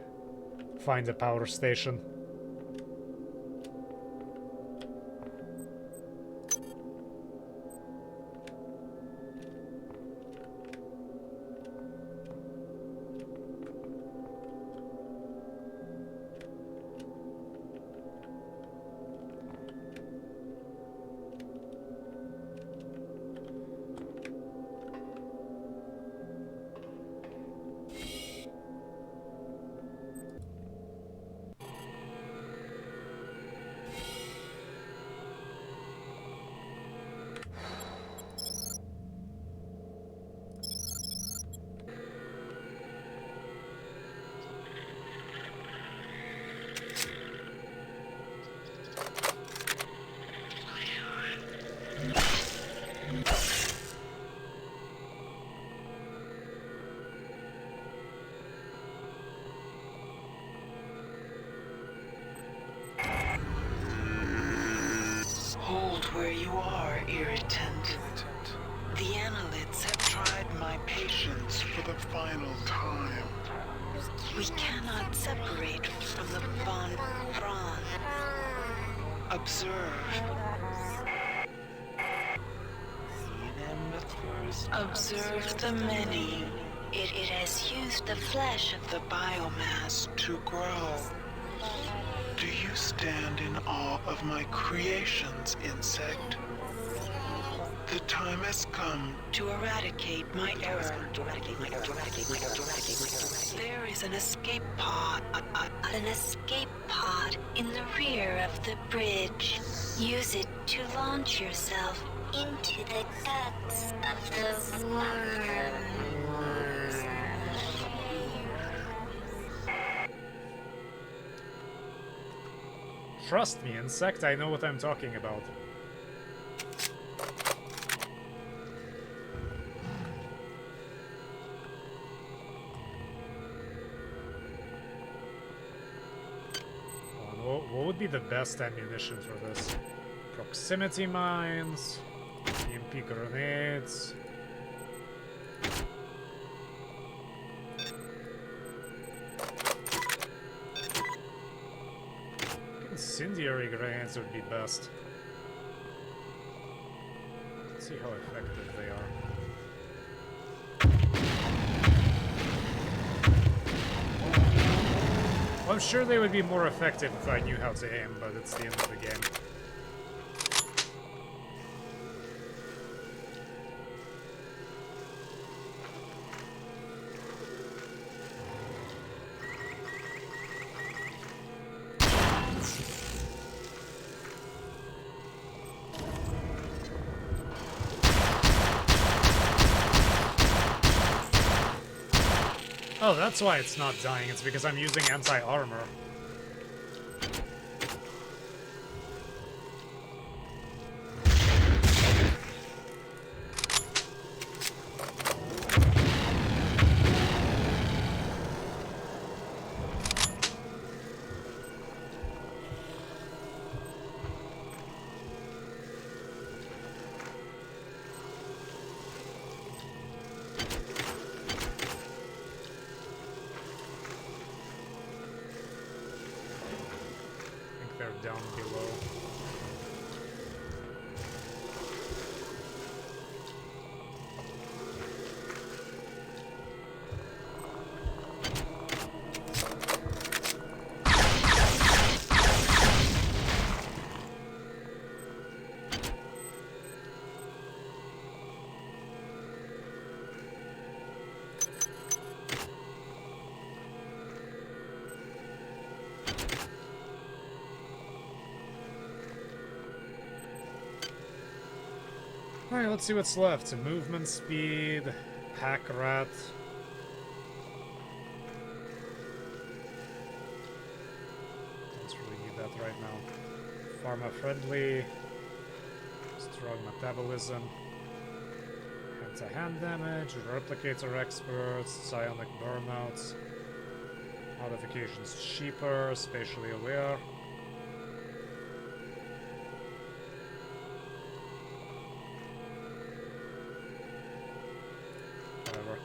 power station. Hold where you are, irritant. The analytes have tried my patience for the final time. We cannot separate from the von Braun. Observe. Observe the many. It has used the flesh of the biomass to grow. Do you stand in awe of my creations, insect? The time has come to eradicate my error. There is an escape pod. An escape pod in the rear of the bridge. Use it to launch yourself into the guts of the worm. Trust me, insect, I know what I'm talking about. What would be the best ammunition for this? Proximity mines, EMP grenades. Incendiary grenades would be best. Let's see how effective they are. Well, I'm sure they would be more effective if I knew how to aim, but it's the end of the game. Oh, that's why it's not dying. It's because I'm using anti-armor. Down below. Alright, let's see what's left. Movement speed, pack rat. Don't really need that right now. Pharma friendly, strong metabolism, hand-to-hand damage, replicator experts, psionic burnouts, modifications cheaper, spatially aware.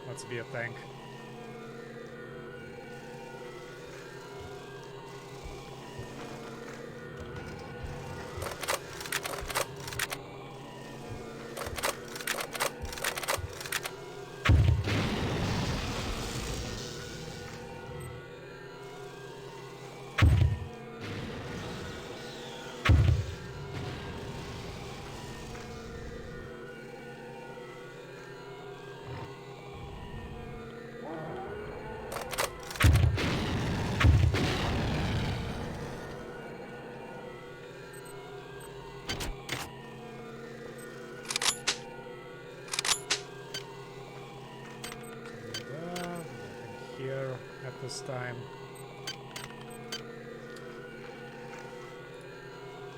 Let's be a tank. This time.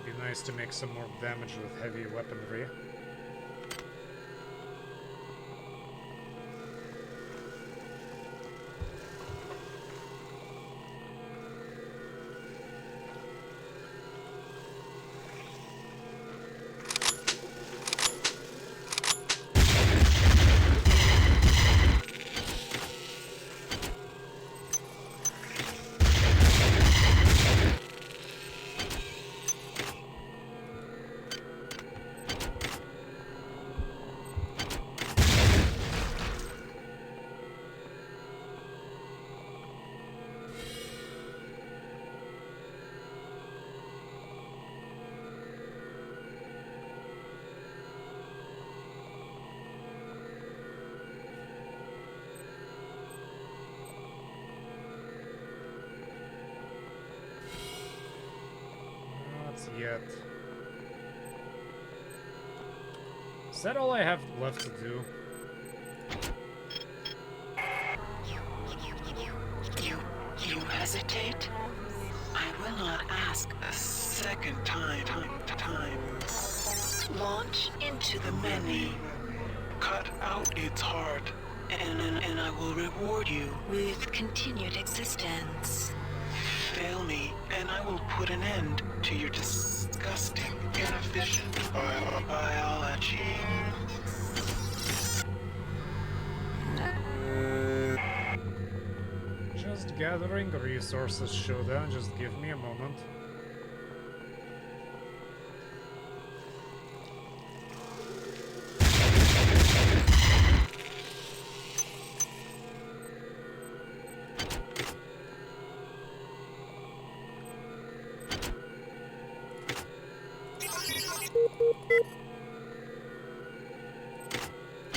It'd be nice to make some more damage with heavy weaponry. Yet. Is that all I have left to do? You hesitate? I will not ask a second time. Launch into the many. Cut out its heart, and I will reward you with continued existence. Fail me, and I will put an end to your disgusting, inefficient biology. Just gathering resources, Shoda. Just give me a moment.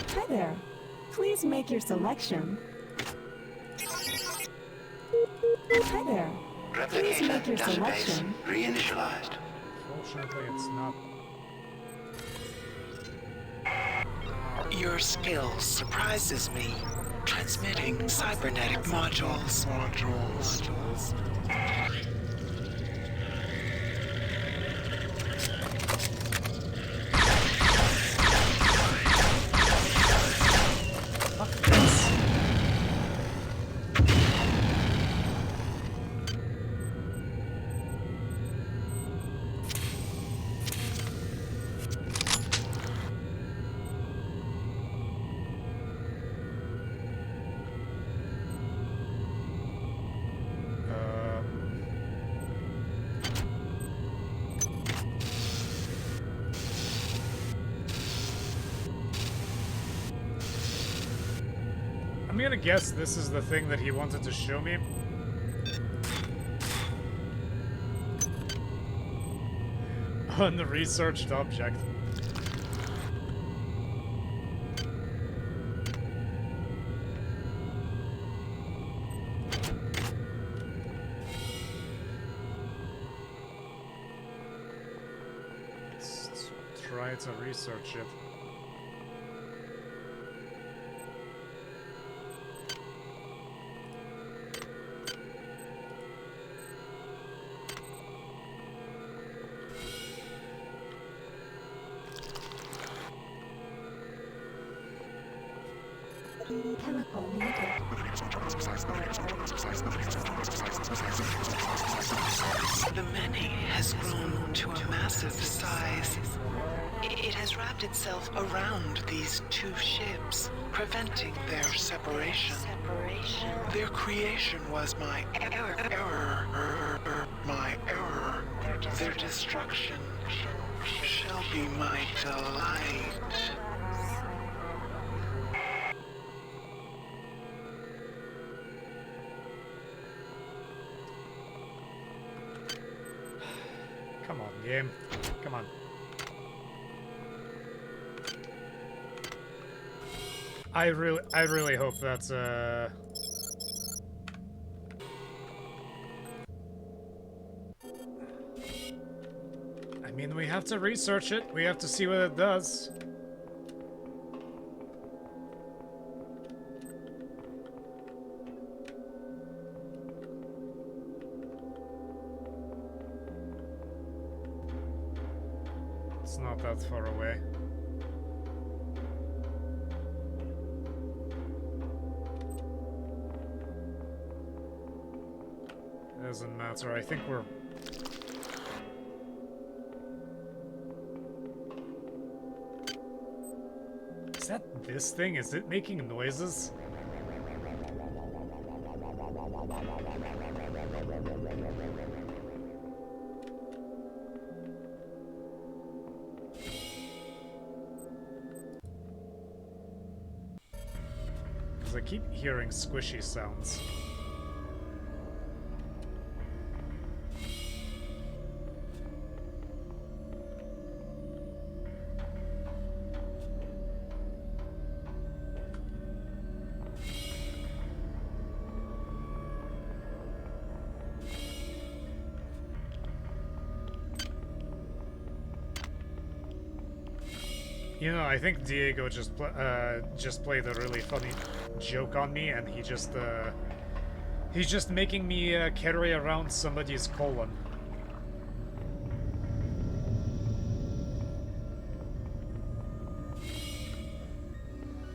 Hi there. Please make your selection. Hi there. Please make your selection. Reinitialized. Fortunately, it's not. Your skill surprises me. Transmitting cybernetic modules. I'm gonna guess this is the thing that he wanted to show me. Unresearched object. Let's try to research it. Chemical needed. The many has grown to a massive size. It has wrapped itself around these two ships, preventing their separation. Their creation was my error. My error. Their destruction shall be my delight. Come on, game. Come on. I really hope that's I mean, we have to research it. We have to see what it does. It's not that far away. Doesn't matter. I think we're... Is that this thing? Is it making noises? Because I keep hearing squishy sounds. You know, I think Diego just played a really funny joke on me, and he's just making me carry around somebody's colon.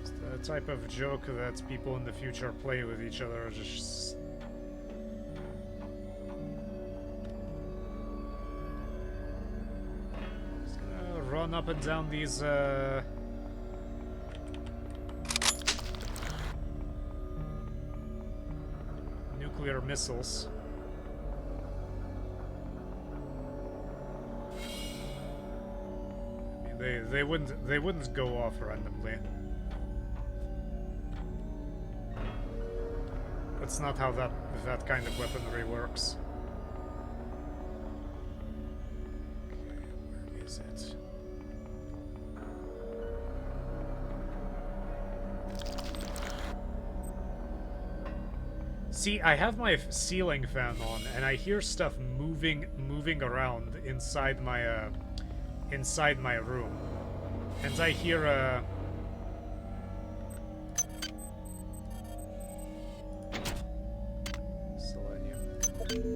It's the type of joke that people in the future play with each other. Just run up and down these nuclear missiles. I mean, they wouldn't go off randomly. That's not how that kind of weaponry works. Okay, where is it? See, I have my ceiling fan on, and I hear stuff moving around inside my room, and I hear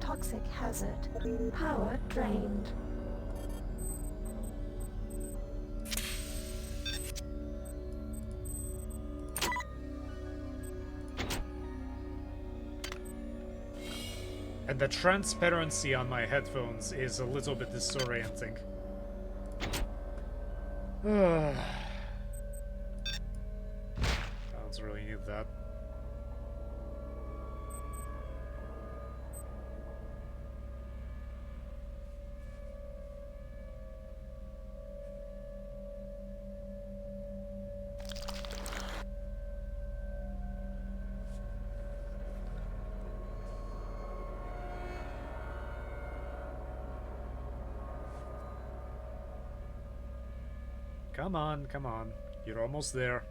Toxic hazard. Power drained. And the transparency on my headphones is a little bit disorienting. I don't really need that. Come on, come on. You're almost there.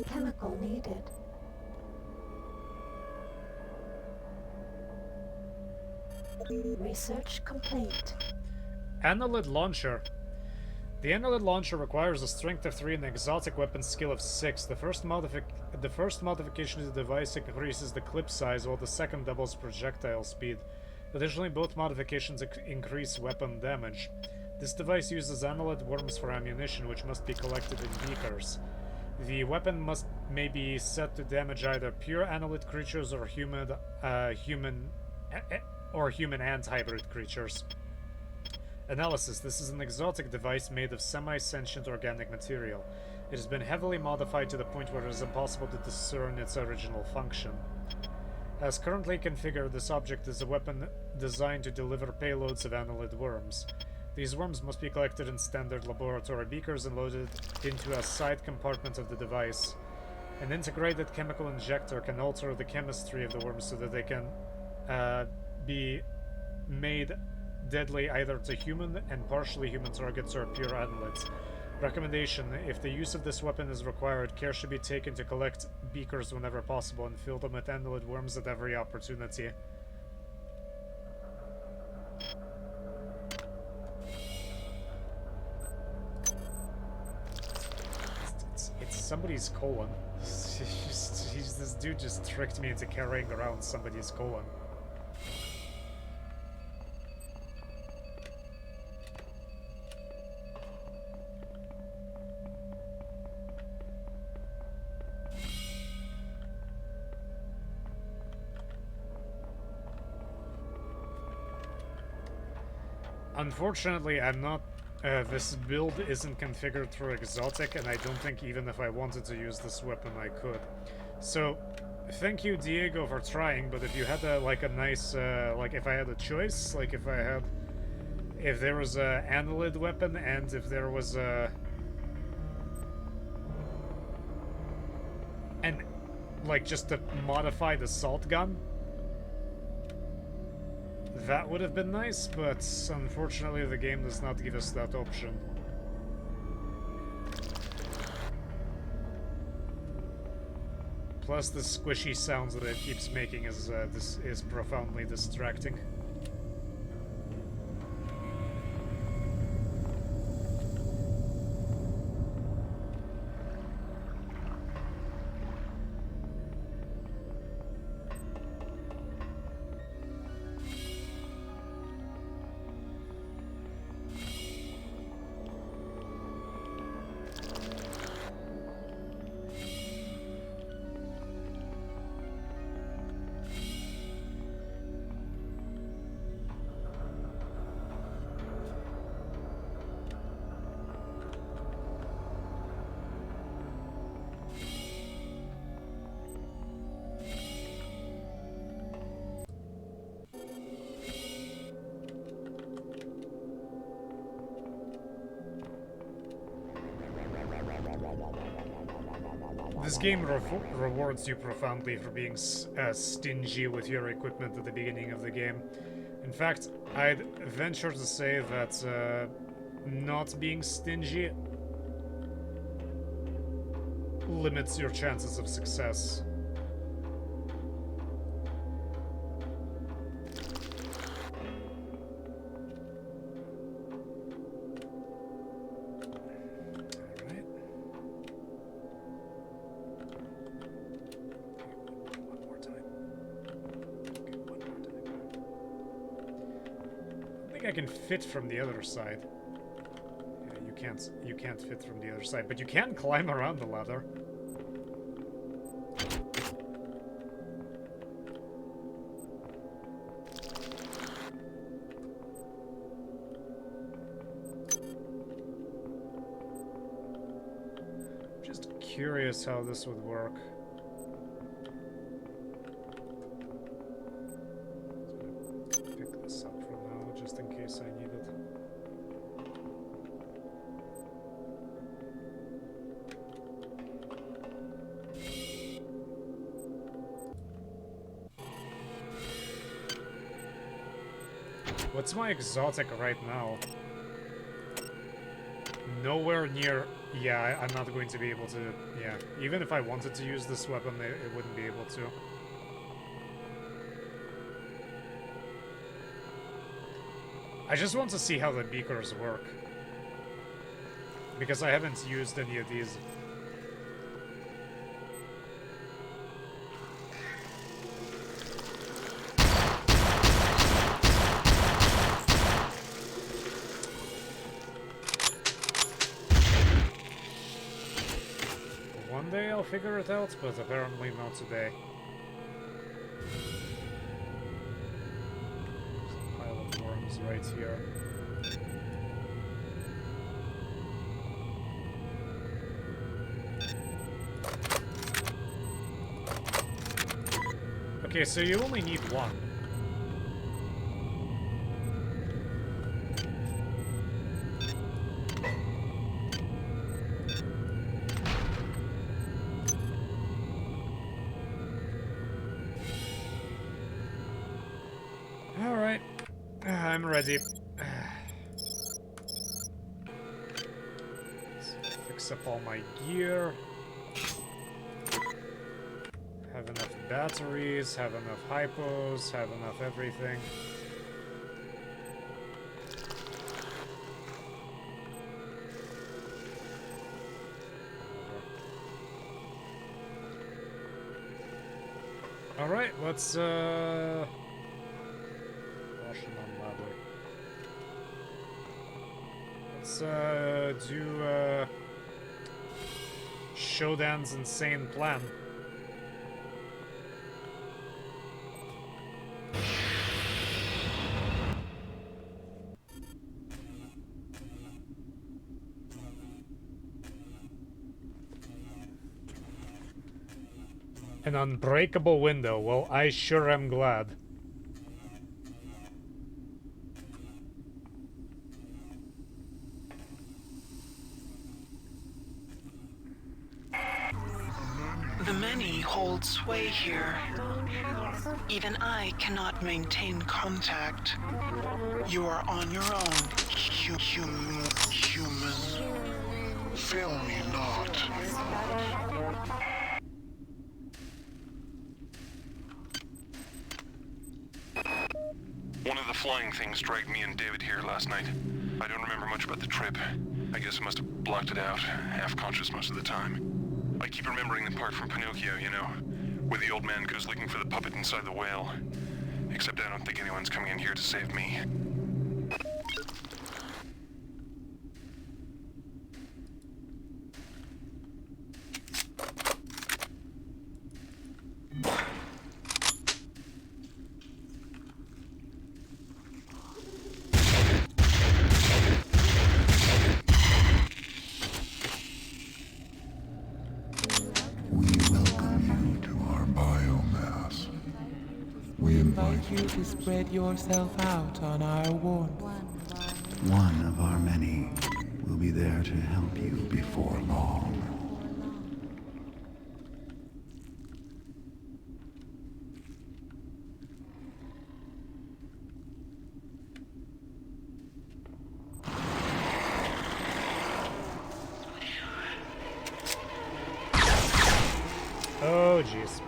Chemical needed. Research complete. Annelid launcher. The Annelid launcher requires a strength of 3 and an exotic weapon skill of 6. The first modification to the device increases the clip size, while the second doubles projectile speed. Additionally, both modifications increase weapon damage. This device uses Annelid worms for ammunition, which must be collected in beakers. The weapon may be set to damage either pure Annelid creatures or human and hybrid creatures. Analysis. This is an exotic device made of semi-sentient organic material. It has been heavily modified to the point where it is impossible to discern its original function. As currently configured, this object is a weapon designed to deliver payloads of Annelid worms. These worms must be collected in standard laboratory beakers and loaded into a side compartment of the device. An integrated chemical injector can alter the chemistry of the worms so that they can be made deadly either to human and partially human targets or pure annelids. Recommendation: if the use of this weapon is required, care should be taken to collect beakers whenever possible and fill them with annelid worms at every opportunity. It's somebody's colon. This dude just tricked me into carrying around somebody's colon. Unfortunately, I'm not. This build isn't configured for exotic, and I don't think even if I wanted to use this weapon, I could. So, thank you, Diego, for trying. But if you had a nice, if I had a choice, if there was a annelid weapon and if there was a, just a modified assault gun. That would have been nice, but unfortunately the game does not give us that option. Plus the squishy sounds that it keeps making is profoundly distracting. This game rewards you profoundly for being stingy with your equipment at the beginning of the game. In fact, I'd venture to say that not being stingy limits your chances of success. think I can fit from the other side. Yeah, you can't fit from the other side, but you can climb around the ladder. Just curious how this would work. Pick this up for now, just in case I need it. What's my exotic right now? Nowhere near... Yeah, I'm not going to be able to... Yeah, even if I wanted to use this weapon, it wouldn't be able to. I just want to see how the beakers work. Because I haven't used any of these. One day I'll figure it out, but apparently not today. There's a pile of worms right here. Okay, so you only need one. Alright, I'm ready. Let's fix up all my gear. Have enough batteries, have enough hypos, have enough everything. Alright, let's Russian on ladder. Let's do Shodan's insane plan. An unbreakable window. Well, I sure am glad. The many hold sway here. Even I cannot maintain contact. You are on your own, human. Fail me not. One of the flying things dragged me and David here last night. I don't remember much about the trip. I guess I must have blocked it out, half-conscious most of the time. I keep remembering the part from Pinocchio, you know, where the old man goes looking for the puppet inside the whale. Except I don't think anyone's coming in here to save me. You to spread yourself out on our warmth. One of our many will be there to help you before long. Oh, jeez.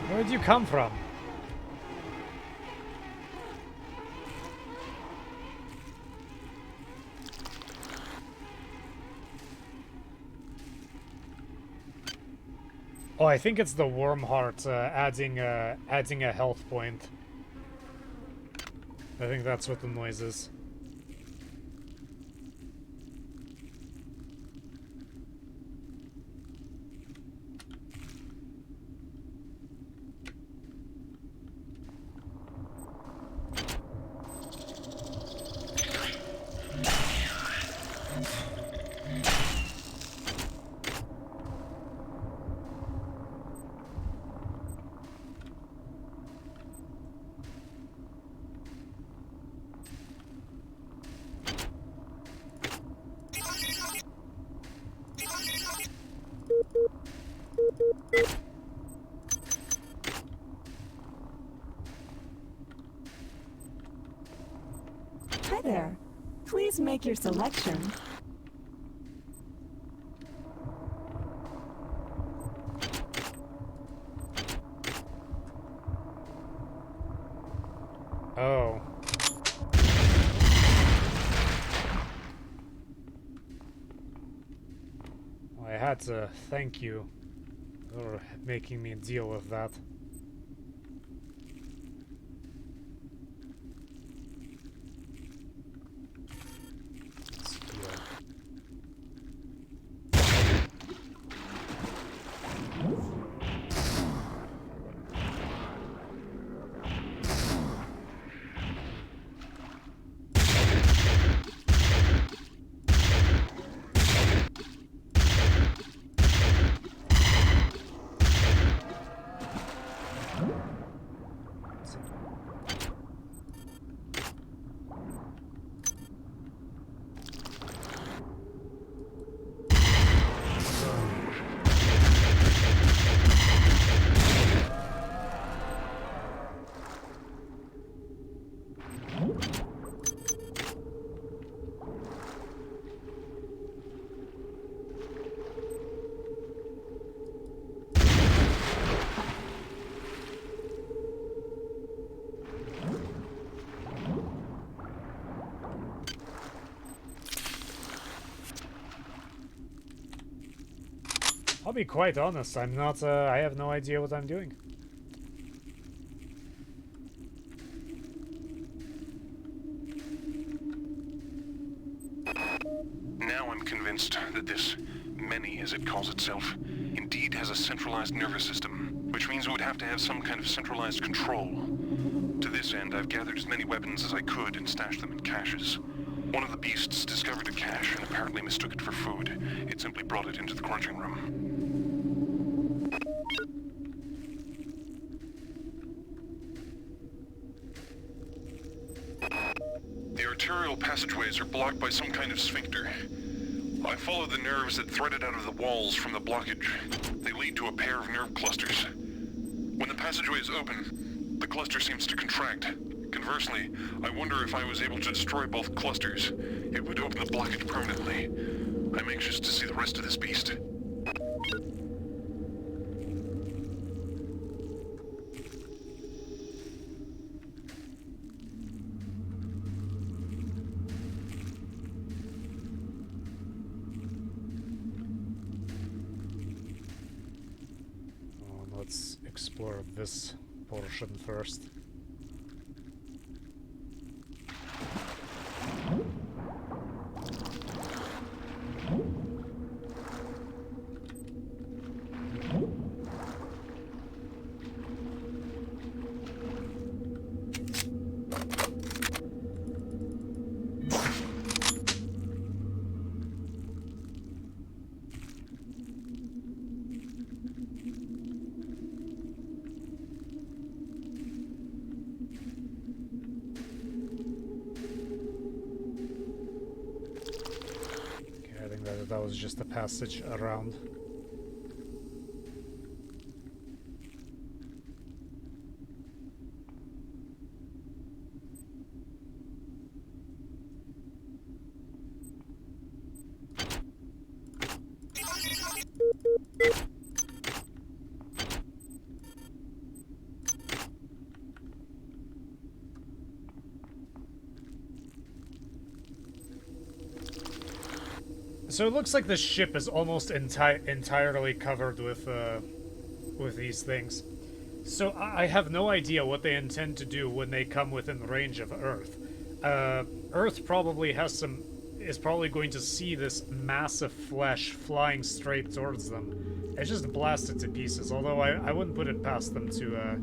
Where'd you come from? Oh, I think it's the worm heart adding a health point. I think that's what the noise is. Hi there. Please make your selection. Oh. I had to thank you for making me deal with that. I'll be quite honest, I'm not, I have no idea what I'm doing. Now I'm convinced that this many, as it calls itself, indeed has a centralized nervous system, which means it would have to have some kind of centralized control. To this end, I've gathered as many weapons as I could and stashed them in caches. One of the beasts discovered a cache and apparently mistook it for food. It simply brought it into the crunching room. The arterial passageways are blocked by some kind of sphincter. I followed the nerves that threaded out of the walls from the blockage. They lead to a pair of nerve clusters. When the passageway is open, the cluster seems to contract. Conversely, I wonder if I was able to destroy both clusters, it would open the blockage permanently. I'm anxious to see the rest of this beast. Let's explore this portion first. That was just a passage around. So it looks like the ship is almost entirely covered with these things. So I have no idea what they intend to do when they come within range of Earth. Earth probably is probably going to see this massive flesh flying straight towards them. It's just blasted to pieces, although I wouldn't put it past them to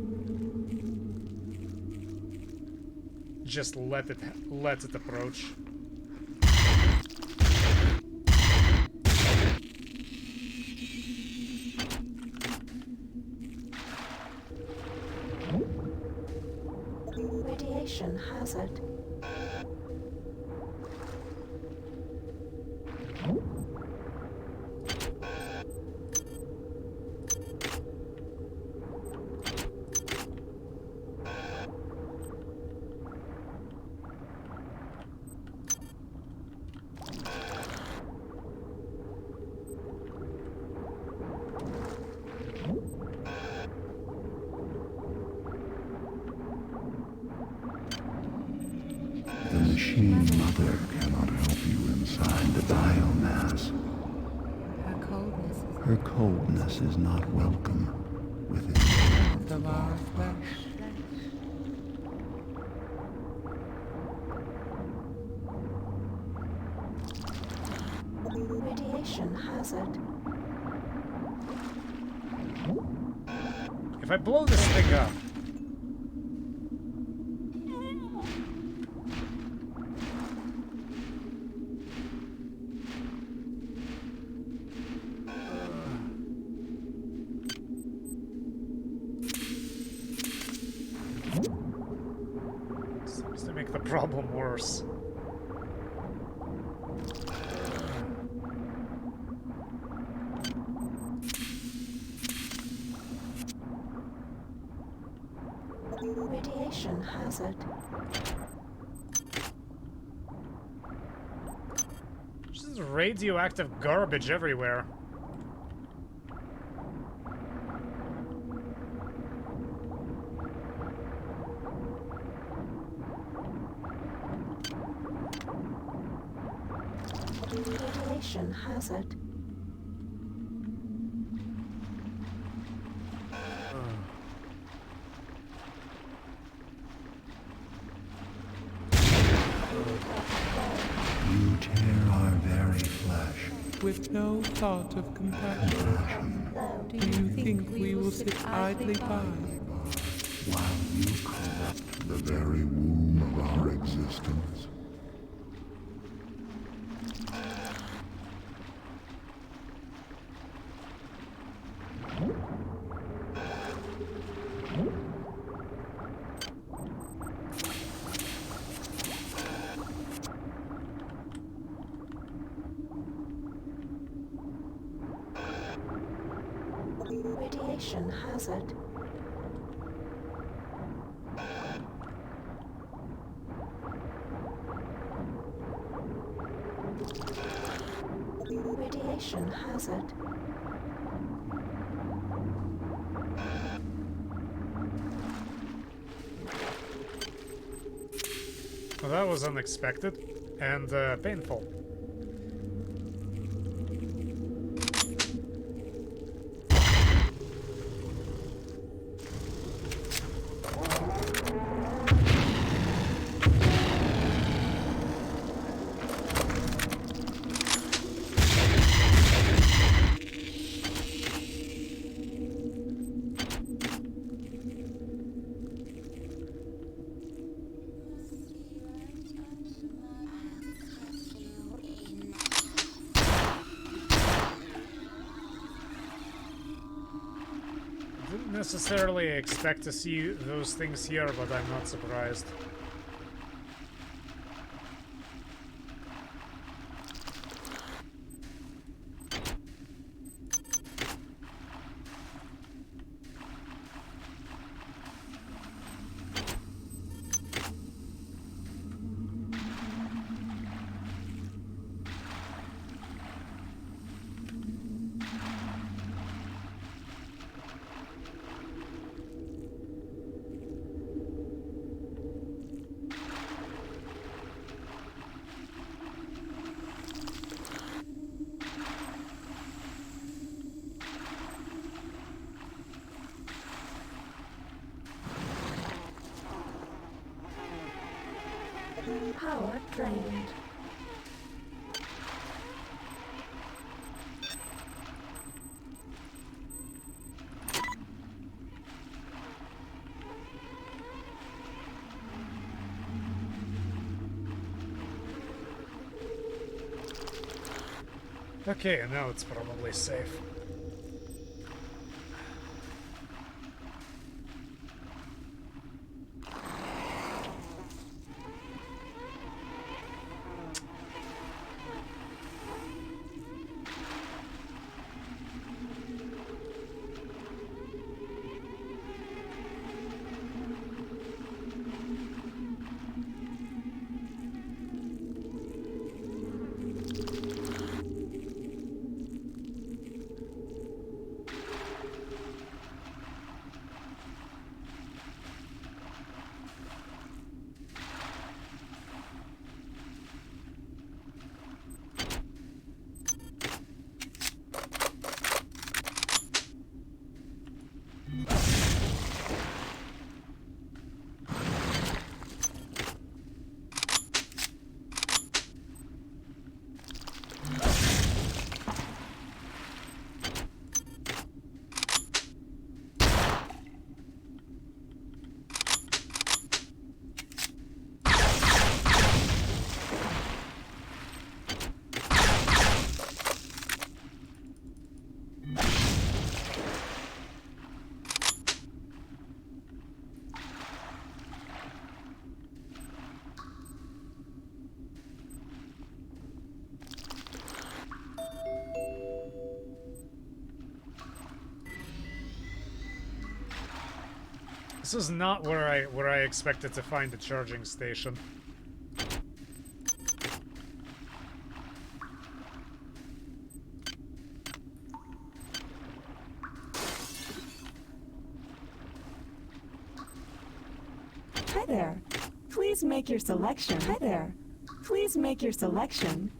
just let it approach. Radiation hazard. The machine mother cannot help you inside the biomass. Her coldness is not welcome within the our flesh. Radiation hazard. If I blow this thing up... seems to make the problem worse. Radiation hazard. There's just radioactive garbage everywhere. Radiation hazard. You tear our very flesh. With no thought of compassion, do you think we will sit idly by? While you corrupt the very womb of our existence. Radiation hazard. Radiation hazard. Well, that was unexpected and painful. Didn't necessarily expect to see those things here, but I'm not surprised. Power drained. Okay, now it's probably safe. This is not where I expected to find the charging station. Hi there. Please make your selection. Hi there. Please make your selection.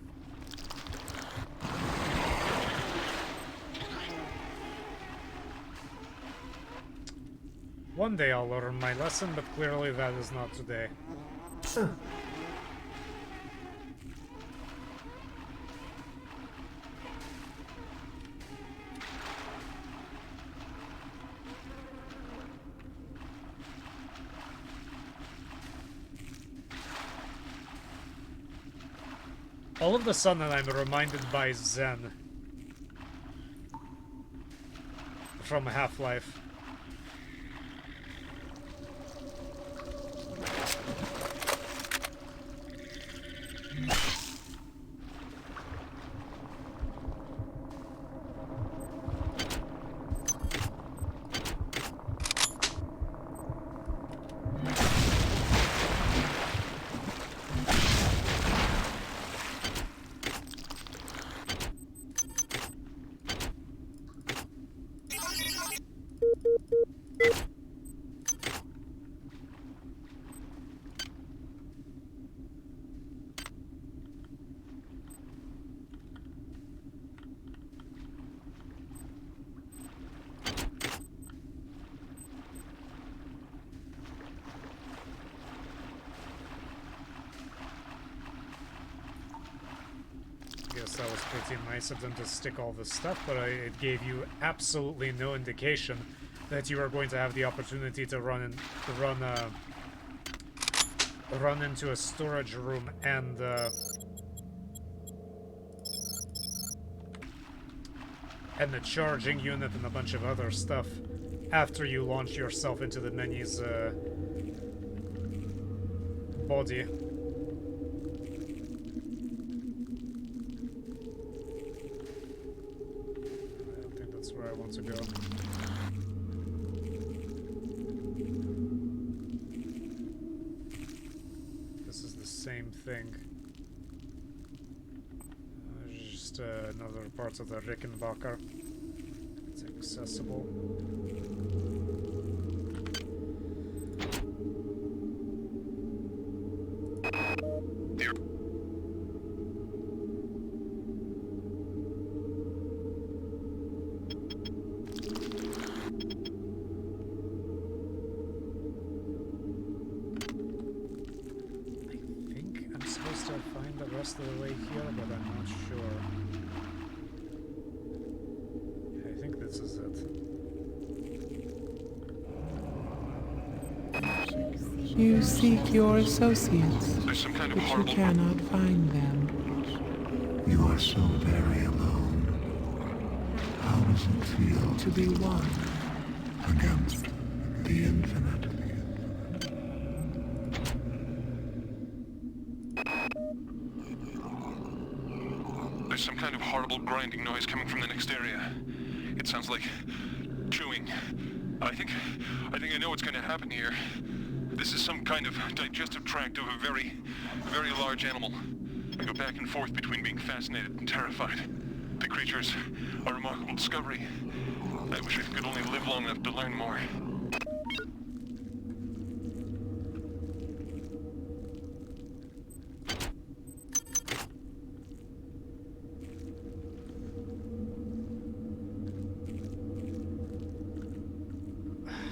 One day I'll learn my lesson, but clearly that is not today. All of a sudden I'm reminded by Zen from Half-Life. Guess that was pretty nice of them to stick all this stuff, but it gave you absolutely no indication that you are going to have the opportunity to run into a storage room and the charging unit and a bunch of other stuff after you launch yourself into the Nenny's body. Where I want to go. This is the same thing. Just another part of the Rickenbacker. It's accessible. rest of the way here, but I'm not sure. I think this is it. You seek your associates, There's some kind of but you horrible... cannot find them. You are so very alone. How does it feel To be one. against the infinite? There's some kind of horrible grinding noise coming from the next area. It sounds like chewing. I think I know what's going to happen here. This is some kind of digestive tract of a very, very large animal. I go back and forth between being fascinated and terrified. The creatures are a remarkable discovery. I wish I could only live long enough to learn more.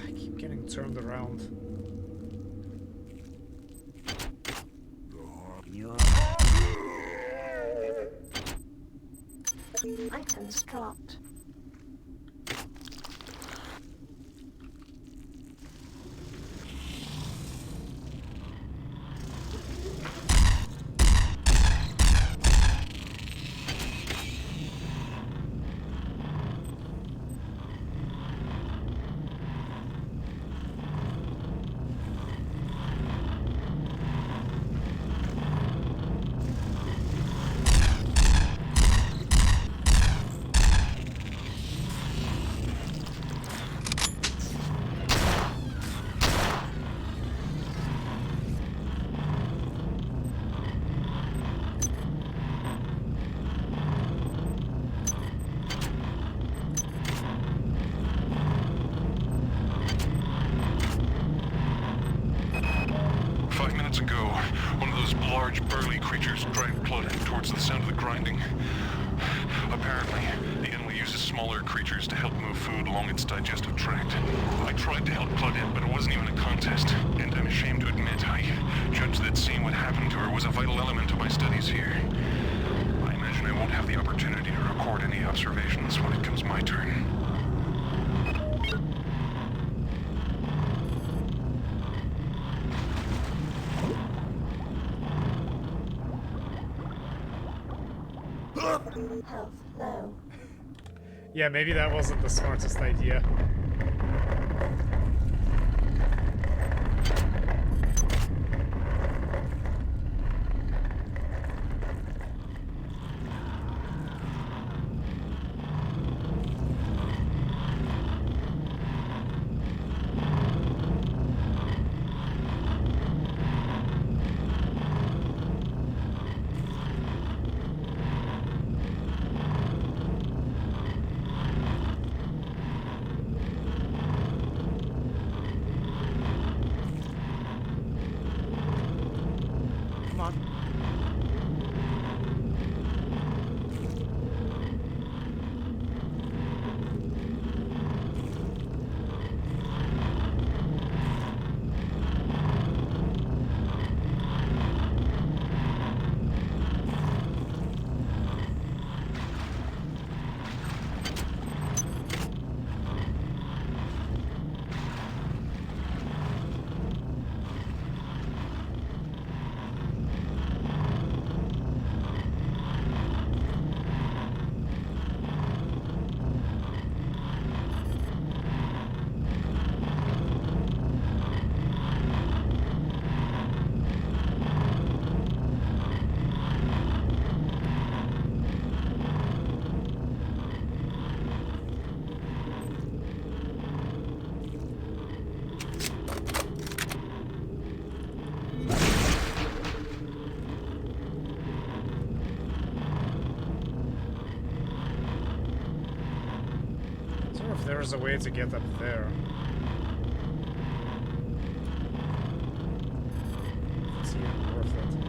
I keep getting turned around. Items dropped. Large, burly creatures dragged Claude towards the sound of the grinding. Apparently, the animal uses smaller creatures to help move food along its digestive tract. I tried to help Claudette, but it wasn't even a contest, and I'm ashamed to admit I judged that seeing what happened to her was a vital element of my studies here. I imagine I won't have the opportunity to record any observations when it comes my turn. Health low. Yeah, maybe that wasn't the smartest idea. There's a way to get up there. It's even worth it.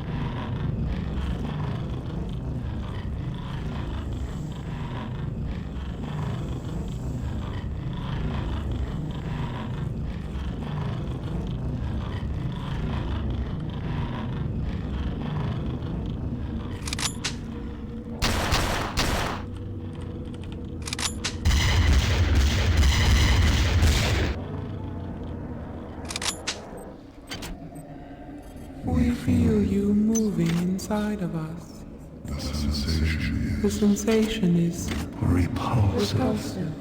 inside of us. The sensation The sensation is repulsive.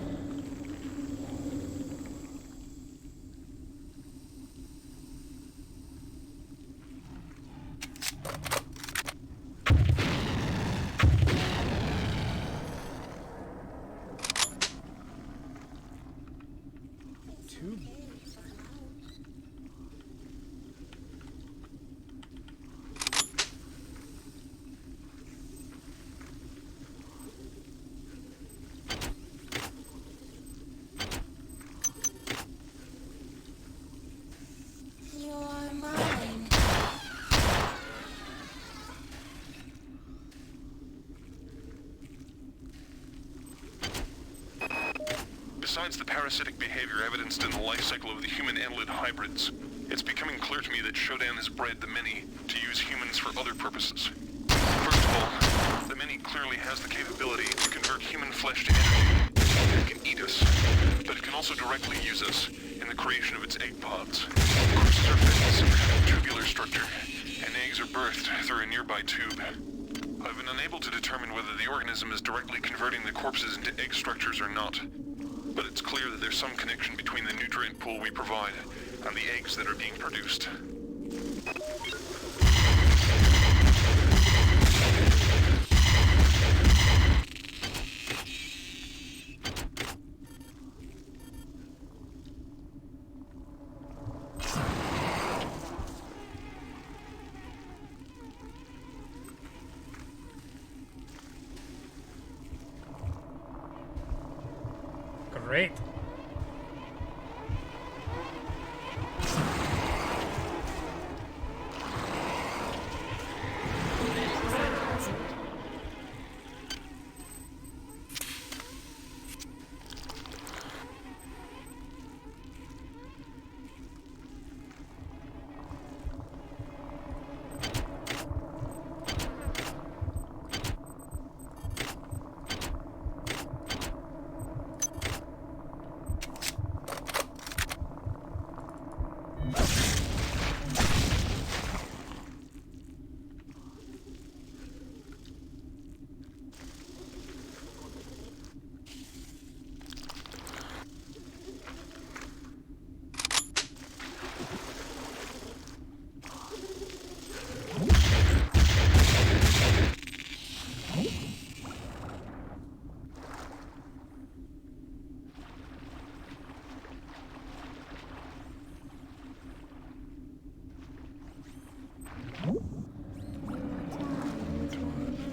Besides the parasitic behavior evidenced in the life cycle of the human antlered hybrids, it's becoming clear to me that Shodan has bred the many to use humans for other purposes. First of all, the many clearly has the capability to convert human flesh to energy. It can eat us, but it can also directly use us in the creation of its egg pods. Corpses are fed with some kind of tubular structure, and eggs are birthed through a nearby tube. I've been unable to determine whether the organism is directly converting the corpses into egg structures or not. But it's clear that there's some connection between the nutrient pool we provide and the eggs that are being produced. Great.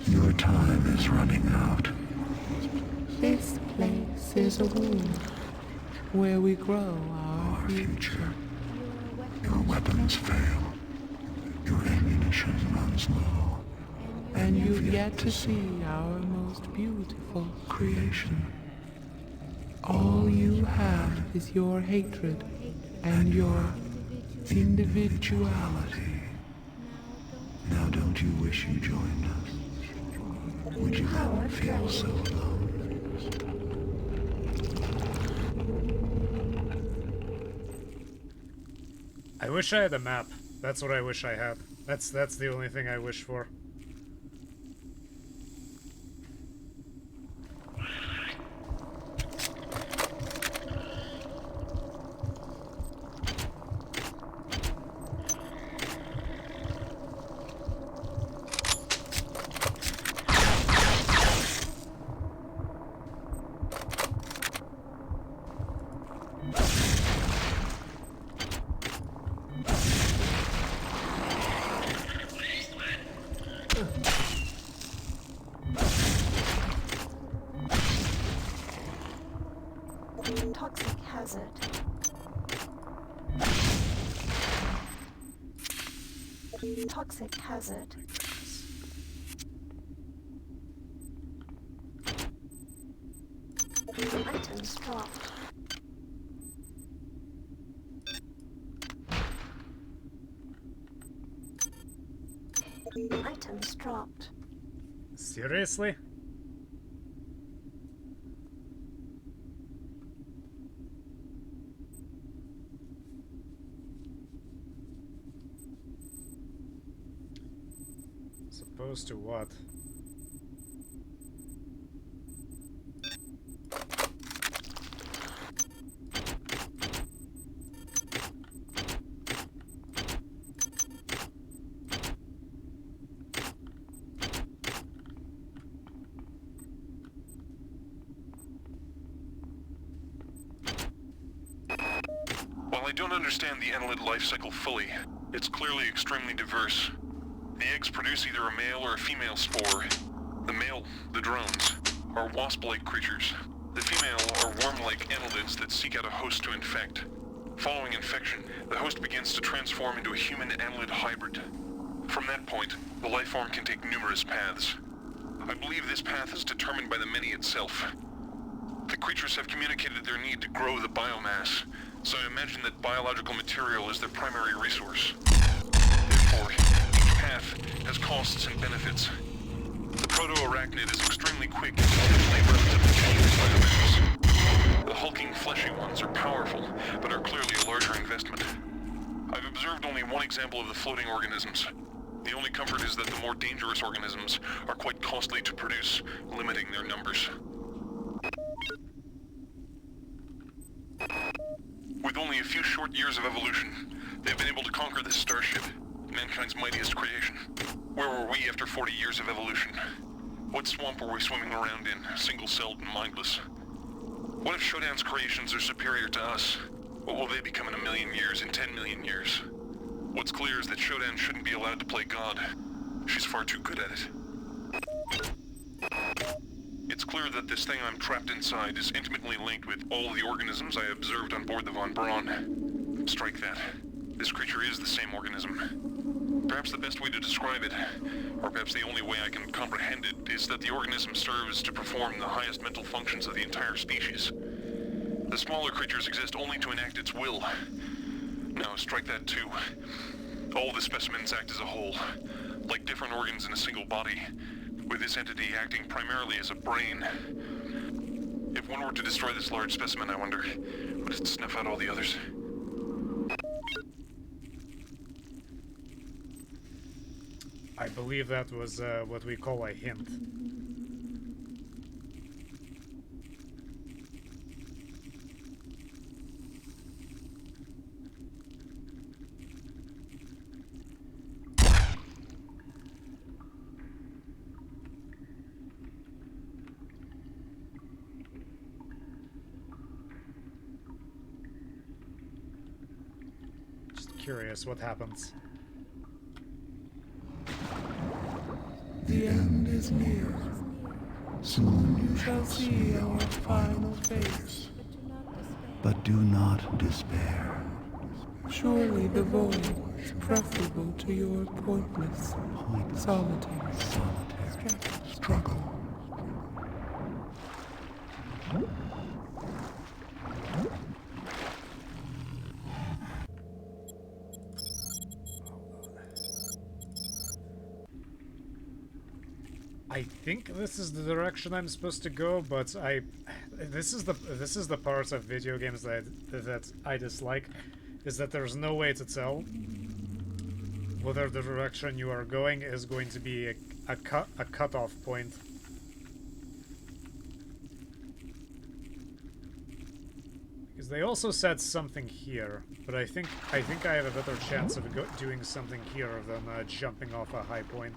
Your time is running out. This place is a womb where we grow our future. Your weapons fail. Your ammunition runs low. And you've yet to see our most beautiful creation. All you have is your hatred and your individuality. Now don't you wish you joined us? Would you ever feel so alone? I wish I had a map. That's what I wish I had. That's the only thing I wish for. Toxic hazard. Toxic hazard. Items dropped. Items dropped. Seriously? Exposed to what? While I don't understand the annelid life cycle fully, it's clearly extremely diverse. The eggs produce either a male or a female spore. The male, the drones, are wasp-like creatures. The female are worm-like annelids that seek out a host to infect. Following infection, the host begins to transform into a human annelid hybrid. From that point, the life form can take numerous paths. I believe this path is determined by the many itself. The creatures have communicated their need to grow the biomass, so I imagine that biological material is their primary resource. Therefore, each path has costs and benefits. The proto-arachnid is extremely quick and potentially relatively cheap biomass. The hulking fleshy ones are powerful, but are clearly a larger investment. I've observed only one example of the floating organisms. The only comfort is that the more dangerous organisms are quite costly to produce, limiting their numbers. With only a few short years of evolution, they've been able to conquer this starship, mankind's mightiest creation. Where were we after 40 years of evolution? What swamp were we swimming around in, single-celled and mindless? What if Shodan's creations are superior to us? What will they become in 1 million years, in 10 million years? What's clear is that Shodan shouldn't be allowed to play God. She's far too good at it. It's clear that this thing I'm trapped inside is intimately linked with all the organisms I observed on board the Von Braun. Strike that. This creature is the same organism. Perhaps the best way to describe it, or perhaps the only way I can comprehend it, is that the organism serves to perform the highest mental functions of the entire species. The smaller creatures exist only to enact its will. Now, strike that too. All the specimens act as a whole, like different organs in a single body, with this entity acting primarily as a brain. If one were to destroy this large specimen, I wonder, would it snuff out all the others? I believe that was what we call a hint. Just curious what happens. The end is near. Soon You shall see our final face. but do not despair. Surely the void is preferable to your pointless, solitary struggle. I think this is the direction I'm supposed to go, but this is the part of video games that I dislike, is that there's no way to tell whether the direction you are going is going to be a cutoff point. Because they also said something here, but I think I have a better chance of doing something here than jumping off a high point.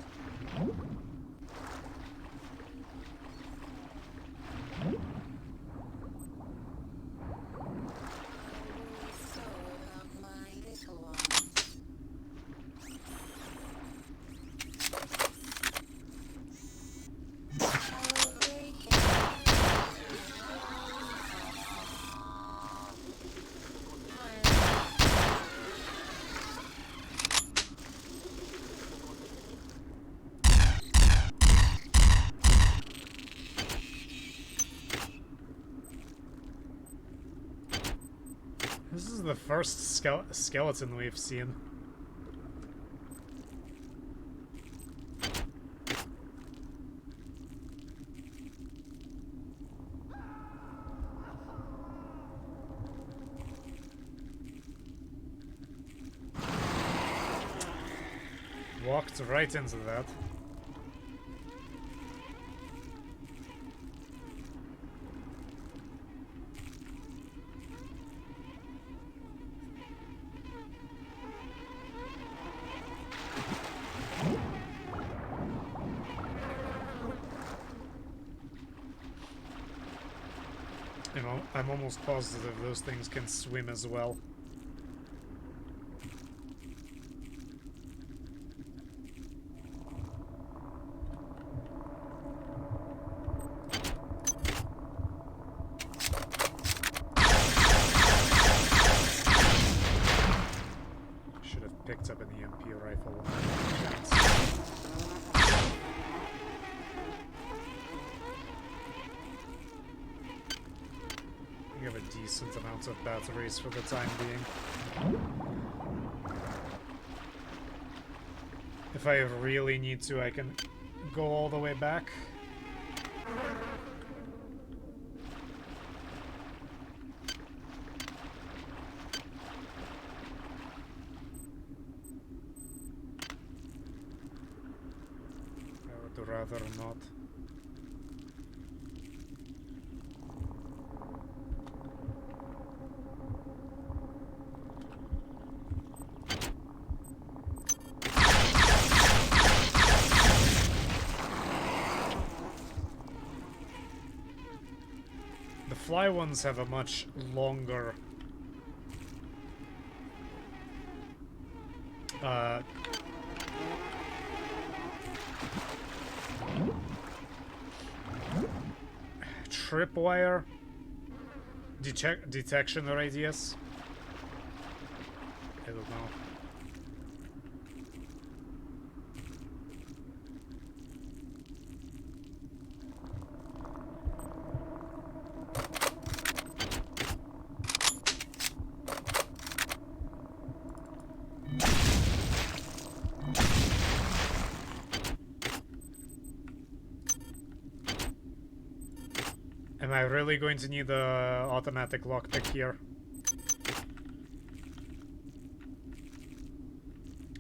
This is the first skeleton we've seen. Walked right into that. You know, I'm almost positive those things can swim as well. Should have picked up an EMP rifle when I had a chance. We have a decent amount of batteries for the time being. If I really need to, I can go all the way back. I would rather not. The fly ones have a much longer tripwire detection radius. I don't know. Am I really going to need the automatic lockpick here?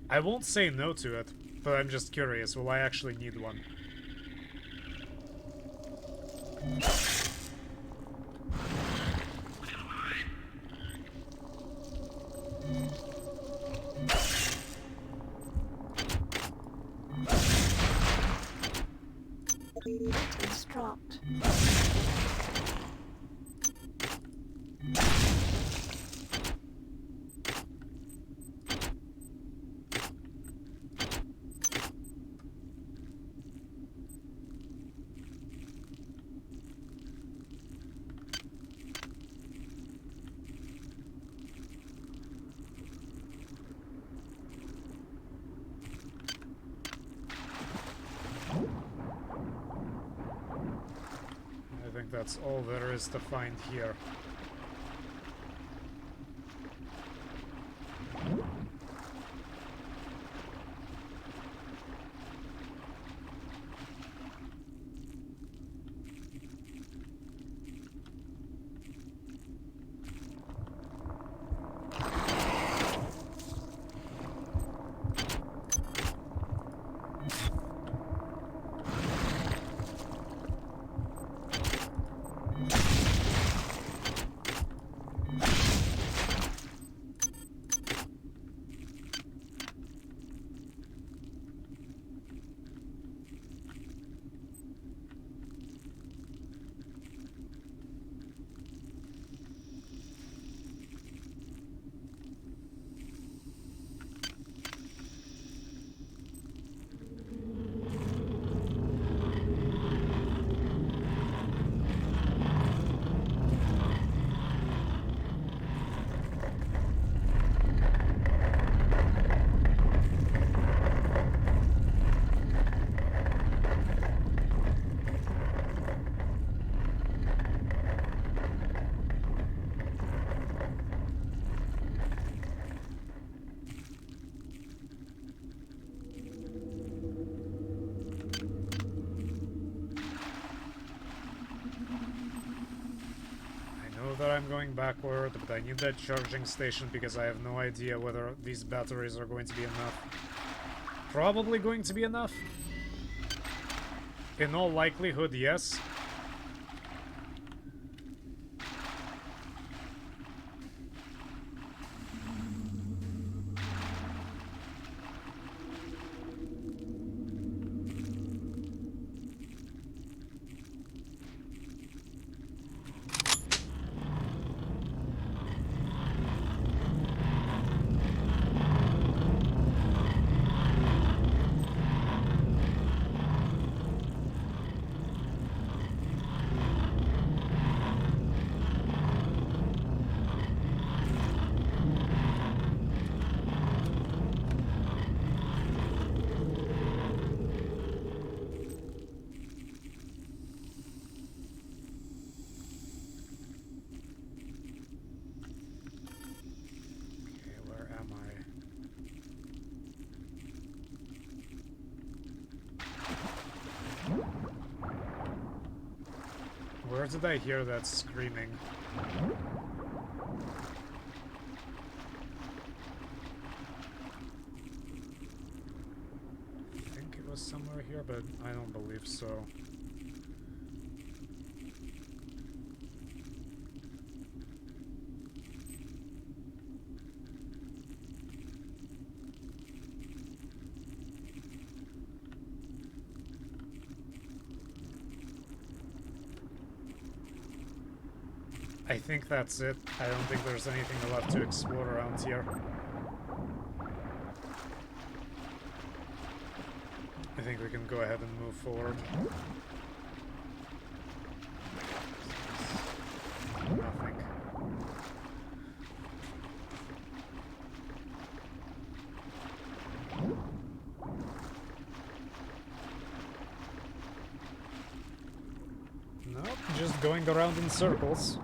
I won't say no to it, but I'm just curious, will I actually need one? It's dropped. I think that's all there is to find here. That I'm going backward, but I need that charging station because I have no idea whether these batteries are going to be enough. Probably going to be enough. In all likelihood, yes. Where did I hear that screaming? I think it was somewhere here, but I don't believe so. I think that's it. I don't think there's anything left to explore around here. I think we can go ahead and move forward. Nothing. Nope, just going around in circles.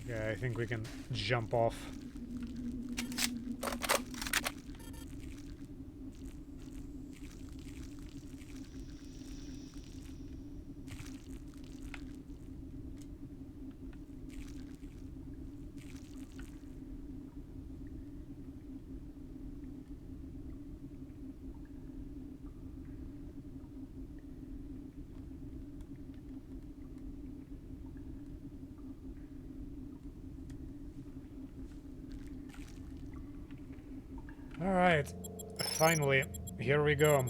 Okay, I think we can jump off. Alright, finally, here we go.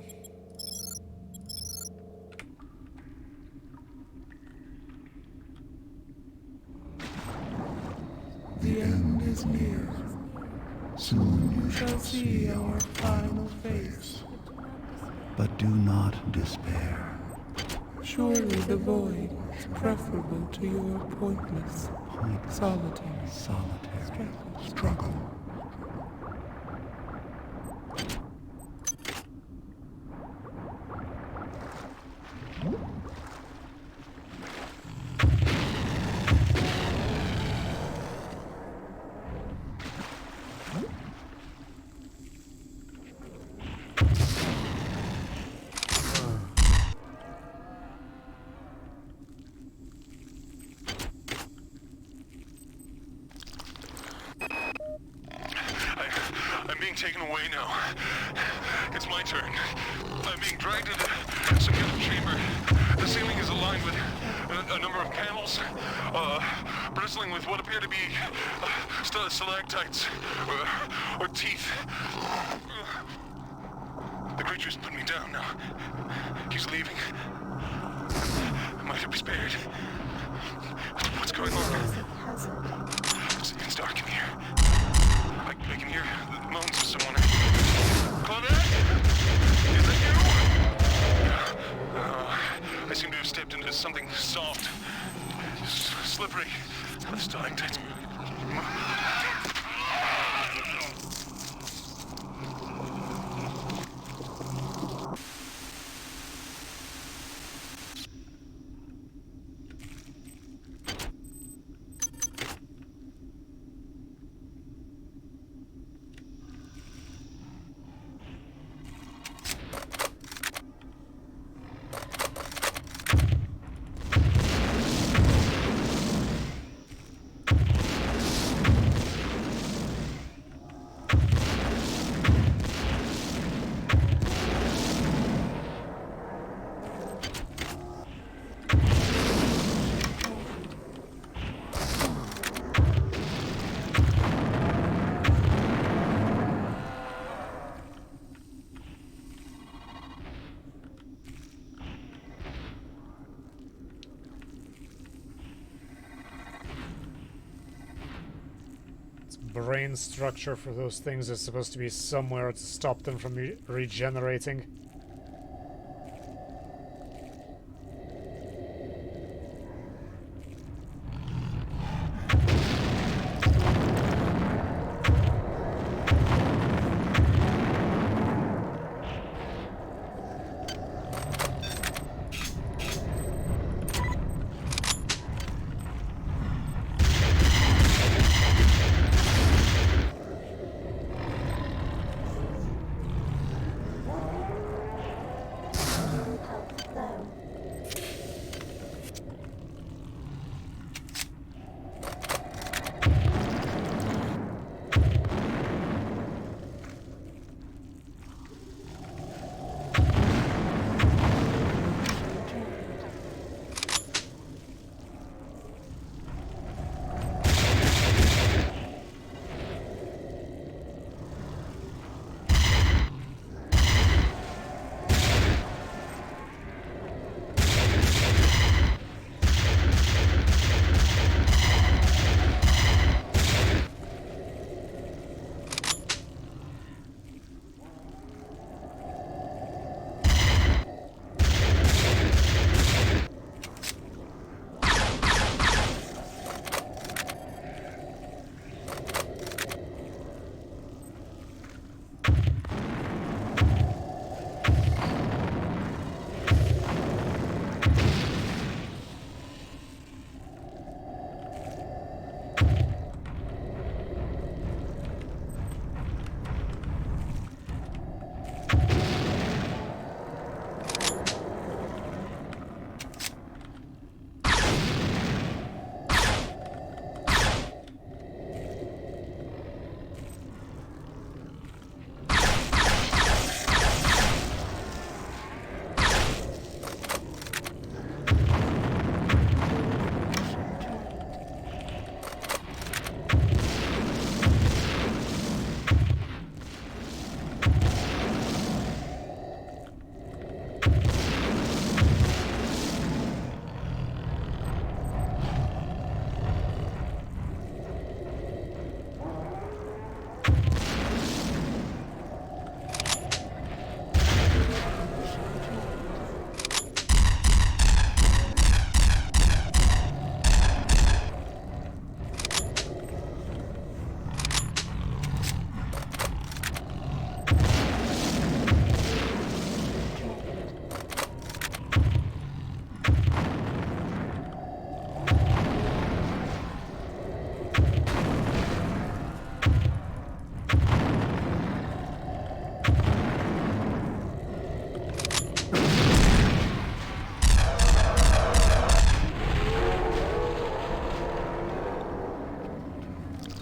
The end is near. Soon you Shall see our final face. But do not despair. Surely the void is preferable to your pointless, solitary struggle. I'm being taken away now. It's my turn. I'm being dragged into some kind of chamber. The ceiling is aligned with a number of panels, bristling with what appear to be stalactites or teeth. The creature's put me down now. He's leaving. Might have been spared. What's going on? It's dark in here. I can hear the moans of someone. Claudette? Is that you? I seem to have stepped into something soft, slippery. The stalactites. Brain structure for those things is supposed to be somewhere to stop them from regenerating.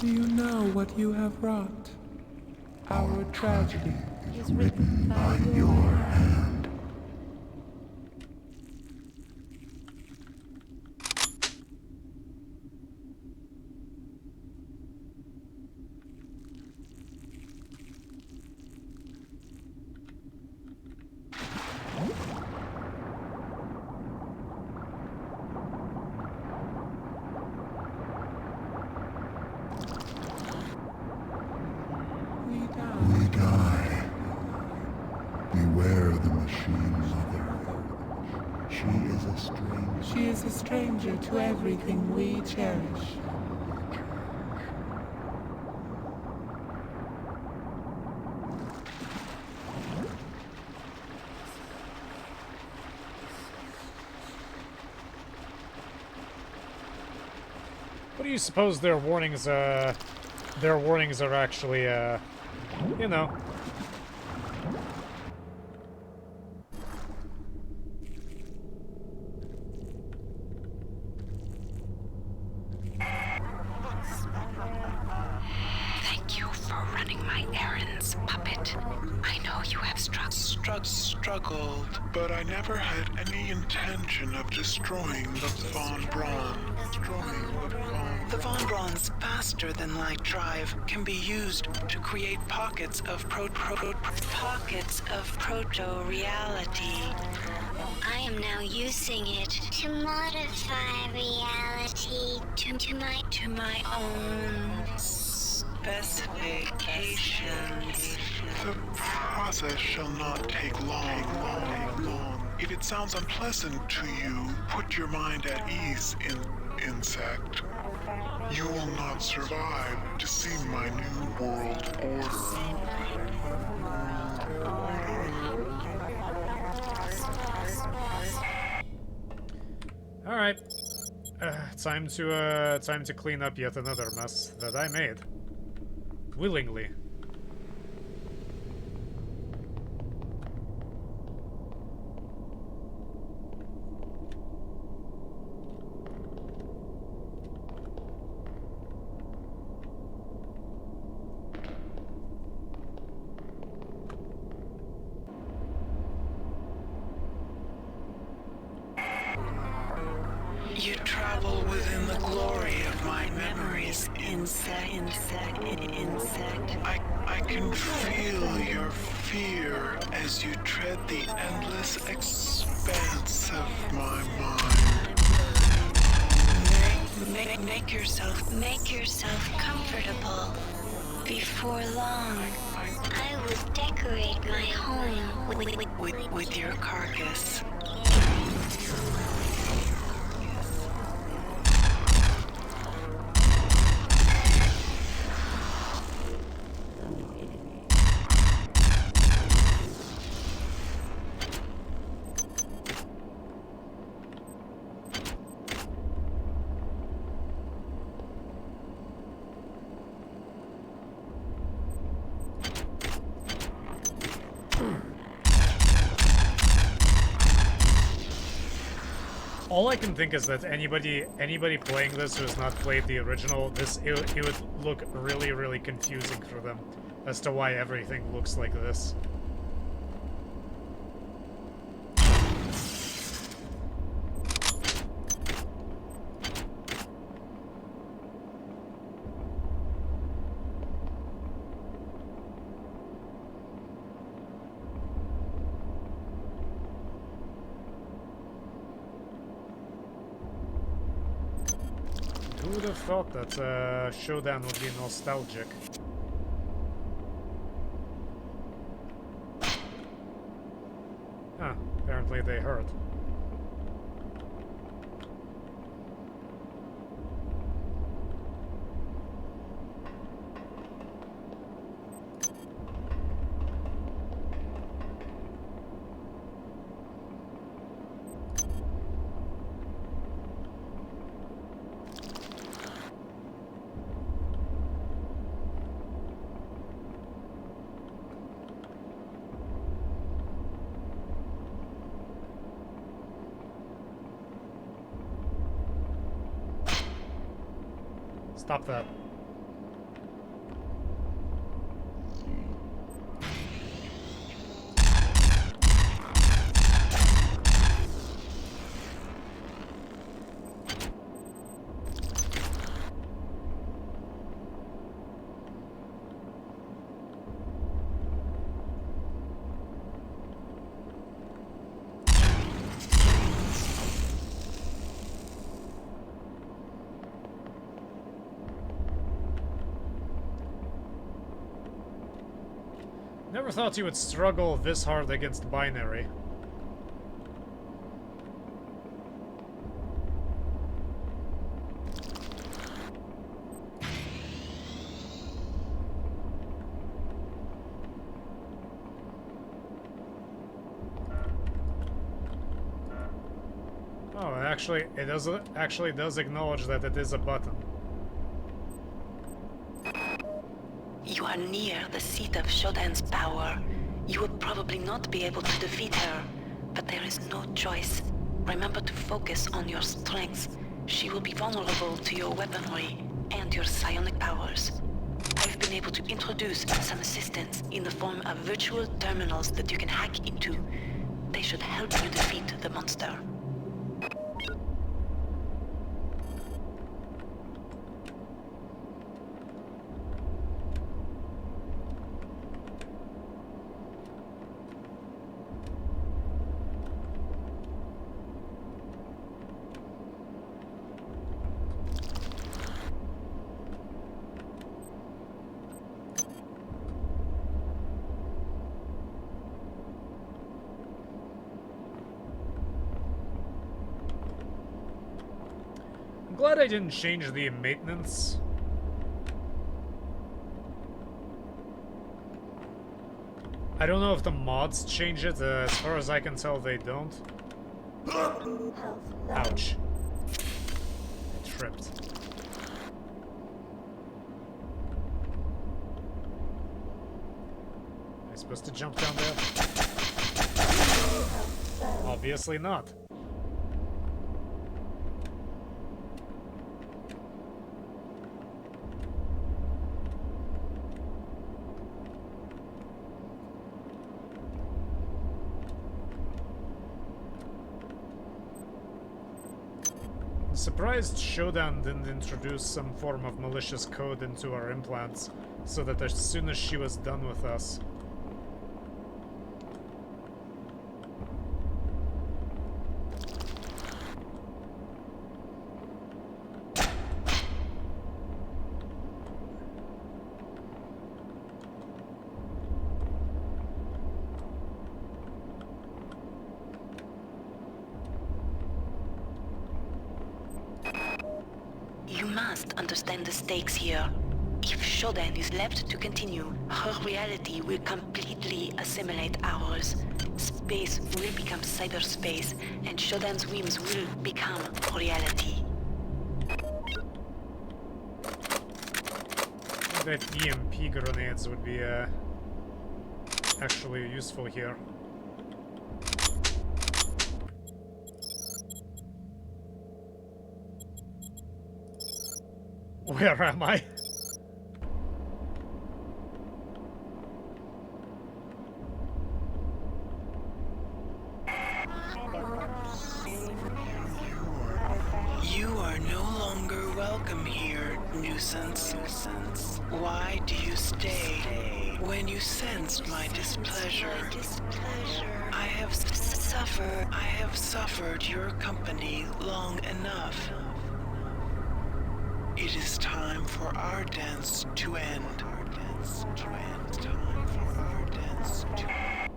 Do you know what you have wrought? Our tragedy Is written by your hand. We die. Beware the machine mother. She is a stranger. She is a stranger to everything we cherish. What do you suppose their warnings are actually, you know. Thank you for running my errands, puppet. I know you have struggled, but I never had any intention of destroying the Von Braun. The Von Braun's faster-than-light drive can be used to create pockets of proto-reality. I am now using it to modify reality to my own specifications. The process shall not take long. If it sounds unpleasant to you, put your mind at ease, insect. You will not survive to see my new world order. All right, time to clean up yet another mess that I made willingly. You travel within the glory of my memories, insect. I can feel your fear as you tread the endless expanse of my mind. Make yourself comfortable. Before long, I will decorate my home with your carcass. All I can think is that anybody playing this who has not played the original, it would look really, really confusing for them as to why everything looks like this. Who would have thought that Showdown would be nostalgic? Huh, apparently they heard. Stop that. Never thought you would struggle this hard against binary. Oh, actually does acknowledge that it is a button. You are near the seat of Shodan's power. You will probably not be able to defeat her, but there is no choice. Remember to focus on your strengths. She will be vulnerable to your weaponry and your psionic powers. I've been able to introduce some assistance in the form of virtual terminals that you can hack into. They should help you defeat the monster. I'm glad I didn't change the maintenance. I don't know if the mods change it, as far as I can tell they don't. Ouch. I tripped. Am I supposed to jump down there? Obviously not. Surprised Shodan didn't introduce some form of malicious code into our implants, so that as soon as she was done with us... You must understand the stakes here. If Shodan is left to continue, her reality will completely assimilate ours. Space will become cyberspace, and Shodan's whims will become reality. I think that EMP grenades would be actually useful here. Where am I? You are no longer welcome here, nuisance. Why do you stay when you sensed my displeasure? I have suffered your company long enough. It is time for our dance to end. Time for our dance to end.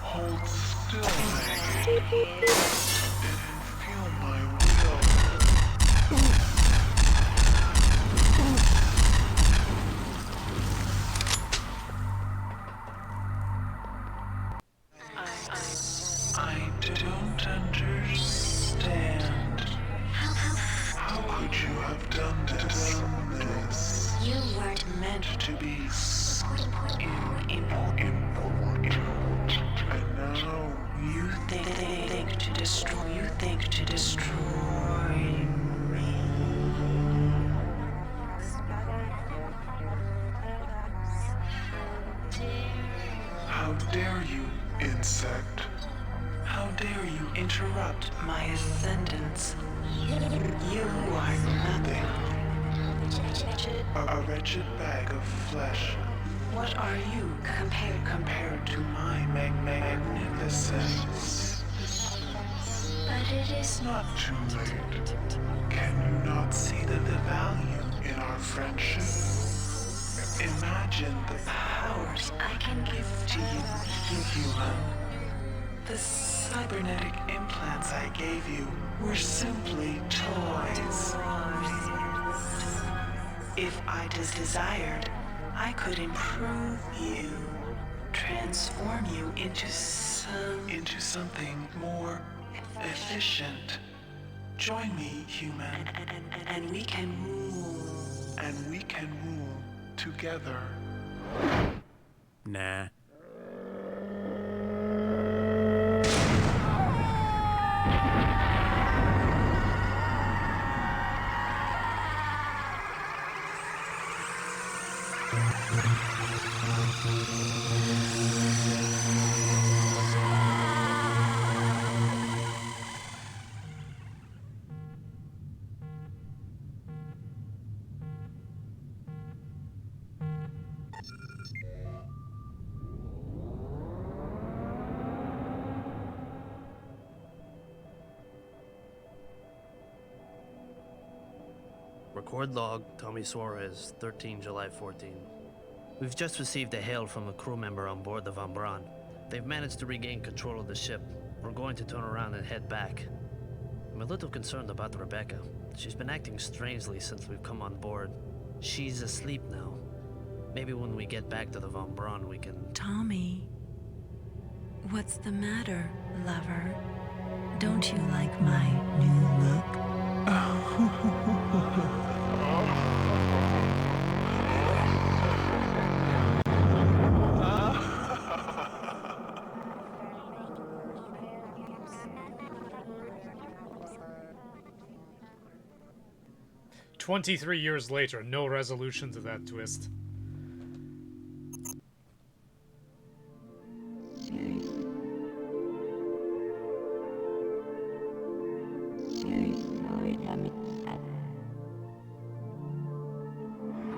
Hold still, maggot, and feel my will. I don't understand. How could you have done this? You weren't Meant to be important. And now you think to destroy. You think to destroy me. insect. How dare you interrupt my ascendance? You are nothing. A wretched bag of flesh. What are you compared to my magnificence? But it is not too late. Can you not see the value in our friendship? Imagine the powers I can give to you, human. The cybernetic implants I gave you were simply toys. If I desired, I could improve you, transform you into something more efficient. Join me, human, and we can rule. And we can rule together. Nah. Record log, Tommy Suarez, 13 July 14. We've just received a hail from a crew member on board the Von Braun. They've managed to regain control of the ship. We're going to turn around and head back. I'm a little concerned about Rebecca. She's been acting strangely since we've come on board. She's asleep now. Maybe when we get back to the Von Braun we can... Tommy, what's the matter, lover? Don't you like my new look? 23 years later, no resolution to that twist.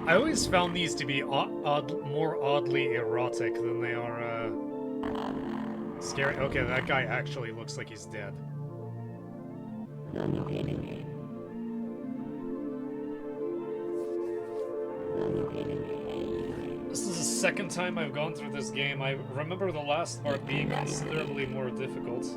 I always found these to be more oddly erotic than they are scary. Okay, that guy actually looks like he's dead. This is the second time I've gone through this game. I remember the last part being considerably more difficult.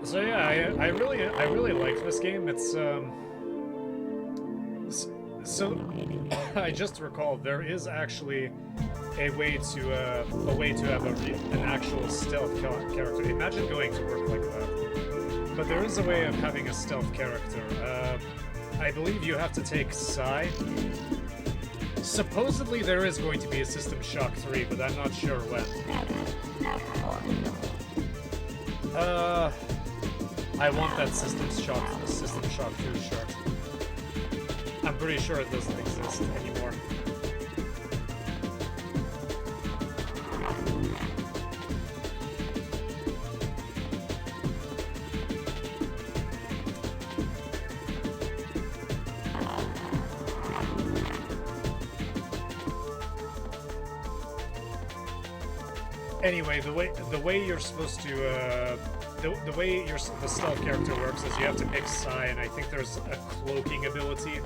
So yeah, I really like this game. It's so I just recalled there is actually a way to have an actual stealth character. Imagine going to work like that. But there is a way of having a stealth character. I believe you have to take Psi. Supposedly there is going to be a System Shock 3, but I'm not sure when. I want that System Shock 2 shirt. I'm pretty sure it doesn't exist anymore. Anyway, the way you're supposed to the way the stealth character works is you have to pick Psi, and I think there's a cloaking ability.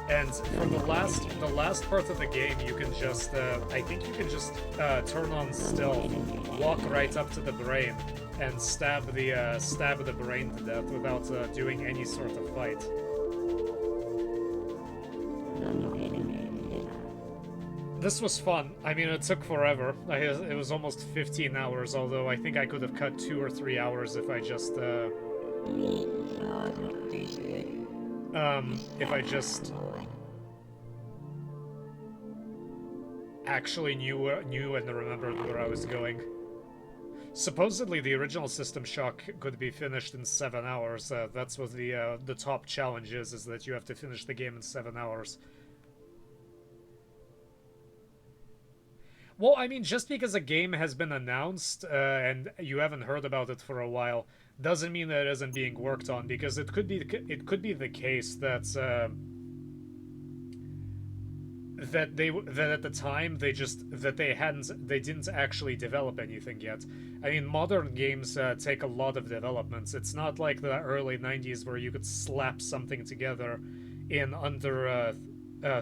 And for the last part of the game, you can just I think you can just turn on stealth, walk right up to the brain, and stab the brain to death without doing any sort of fight. This was fun. I mean, it took forever. It was almost 15 hours, although I think I could have cut 2 or 3 hours if I just actually knew and remembered where I was going. Supposedly, the original System Shock could be finished in 7 hours. That's what the top challenge is that you have to finish the game in 7 hours. Well, I mean, just because a game has been announced and you haven't heard about it for a while doesn't mean that it isn't being worked on, because it could be the case that that at the time they didn't actually develop anything yet. I mean, modern games take a lot of developments. It's not like the early 90s where you could slap something together in under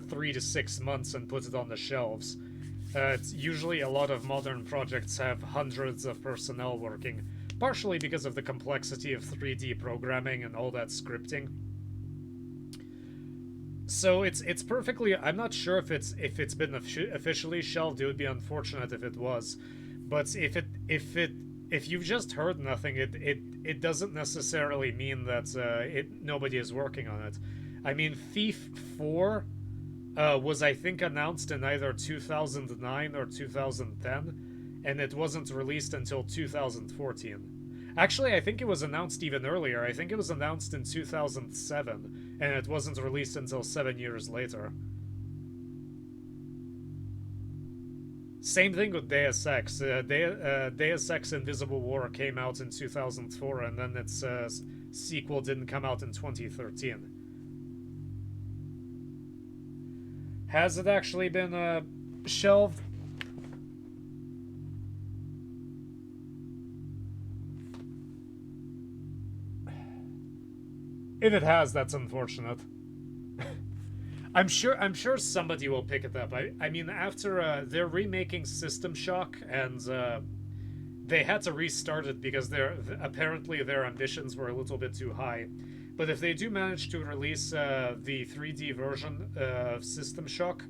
3 to 6 months and put it on the shelves. It's usually a lot of modern projects have hundreds of personnel working, partially because of the complexity of 3D programming and all that scripting. So it's perfectly. I'm not sure if it's been officially shelved. It would be unfortunate if it was, but if you've just heard nothing, it doesn't necessarily mean that nobody is working on it. I mean, Thief 4 was, I think, announced in either 2009 or 2010, and it wasn't released until 2014. Actually, I think it was announced even earlier. I think it was announced in 2007, and it wasn't released until 7 years later. Same thing with Deus Ex. Deus Ex Invisible War came out in 2004, and then its sequel didn't come out in 2013. Has it actually been shelved? If it has, that's unfortunate. I'm sure somebody will pick it up. I mean, after they're remaking System Shock, and they had to restart it because apparently their ambitions were a little bit too high. But if they do manage to release the 3D version of System Shock,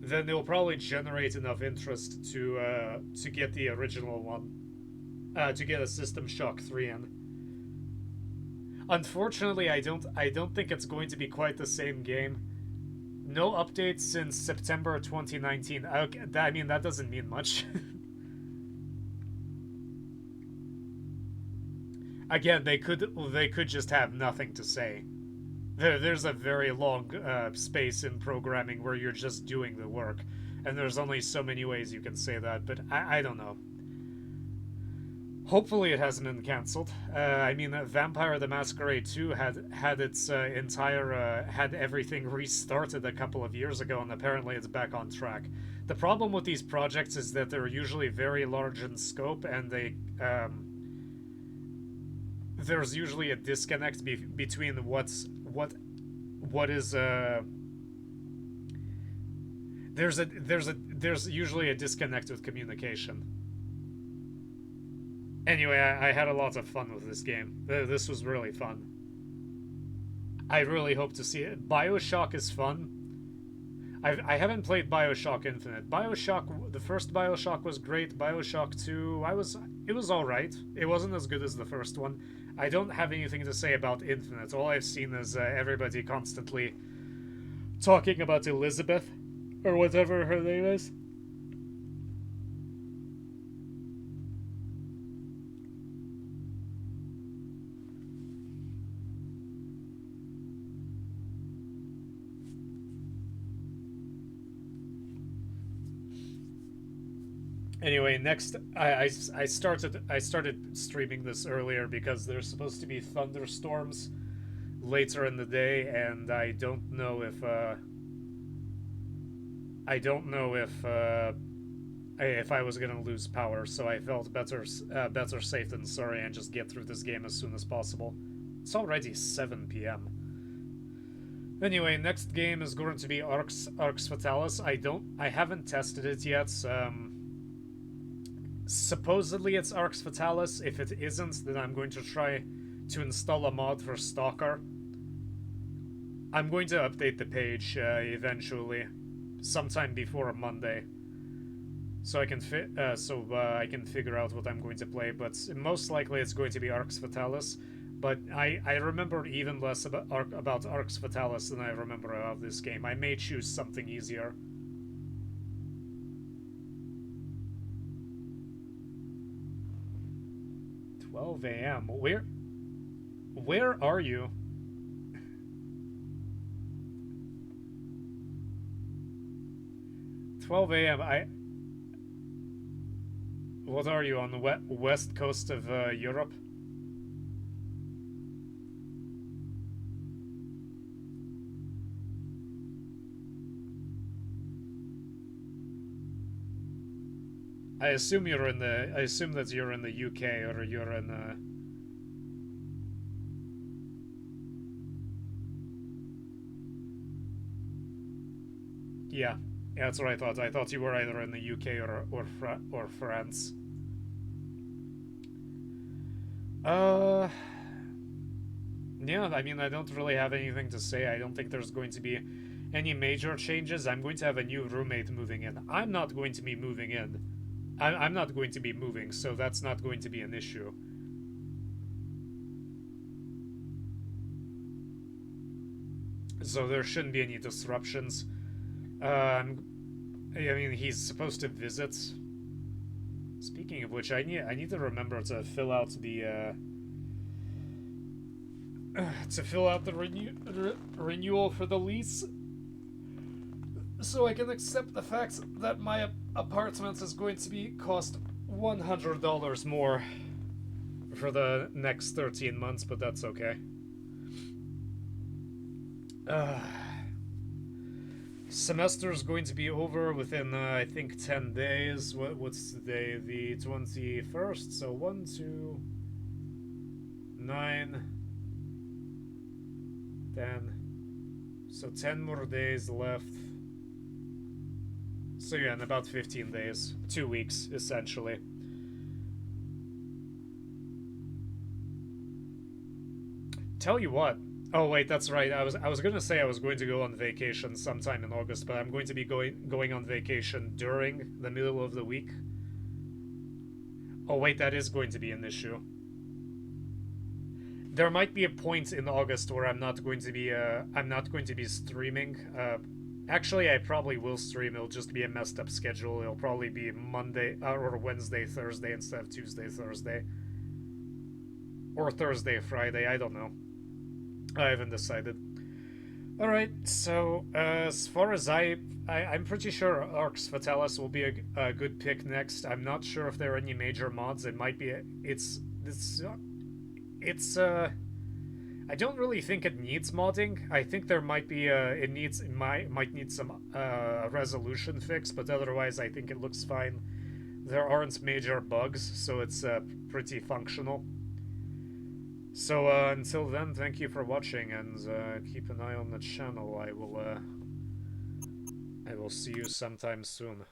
then they'll probably generate enough interest to get the original one, to get a System Shock 3 in. Unfortunately, I don't think it's going to be quite the same game. No updates since September 2019. Okay, I mean, that doesn't mean much. Again, they could just have nothing to say. There's a very long space in programming where you're just doing the work, and there's only so many ways you can say that, but I don't know. Hopefully it hasn't been cancelled. I mean, Vampire the Masquerade 2 had its had everything restarted a couple of years ago, and apparently it's back on track. The problem with these projects is that they're usually very large in scope, and there's usually a disconnect between there's usually a disconnect with communication. Anyway, I had a lot of fun with this game. This was really fun. I really hope to see it. BioShock is fun. I haven't played BioShock Infinite. The first BioShock was great. BioShock 2, it was alright. It wasn't as good as the first one. I don't have anything to say about Infinite. All I've seen is everybody constantly talking about Elizabeth, or whatever her name is. Anyway, next, I started streaming this earlier because there's supposed to be thunderstorms later in the day, and I don't know if I was gonna lose power, so I felt better safe than sorry and just get through this game as soon as possible. It's already 7 p.m. Anyway, next game is going to be Arx Fatalis. I haven't tested it yet. Supposedly it's Arx Fatalis. If it isn't, then I'm going to try to install a mod for Stalker. I'm going to update the page eventually, sometime before Monday, so I can I can figure out what I'm going to play. But most likely it's going to be Arx Fatalis. But I remember even less about Arx Fatalis than I remember about this game. I may choose something easier. 12 a.m. Where are you? What are you, on the west coast of Europe? I assume that you're in the UK, or you're in Yeah, that's what I thought. I thought you were either in the UK or France. Yeah, I mean, I don't really have anything to say. I don't think there's going to be any major changes. I'm going to have a new roommate moving in. I'm not going to be moving in. I'm not going to be moving, so that's not going to be an issue. So there shouldn't be any disruptions. I mean, he's supposed to visit. Speaking of which, I need to remember to fill out the renewal for the lease, so I can accept the fact that my apartment is going to be cost $100 more for the next 13 months, but that's okay. Semester is going to be over within, I think, 10 days. What's today? The 21st? So 1, 2, 9, 10. So 10 more days left. So yeah, in about 15 days. 2 weeks, essentially. Tell you what. Oh wait, that's right. I was gonna say I was going to go on vacation sometime in August, but I'm going to be going on vacation during the middle of the week. Oh wait, that is going to be an issue. There might be a point in August where I'm not going to be streaming. Actually, I probably will stream. It'll just be a messed up schedule. It'll probably be Monday or Wednesday, Thursday instead of Tuesday, Thursday, or Thursday, Friday. I don't know. I haven't decided. Alright, so as far as I'm pretty sure Arx Fatalis will be a good pick next. I'm not sure if there are any major mods. It might be I don't really think it needs modding. I think there might be it might need some resolution fix, but otherwise I think it looks fine. There aren't major bugs, so it's pretty functional. So until then, thank you for watching, and keep an eye on the channel. I will see you sometime soon.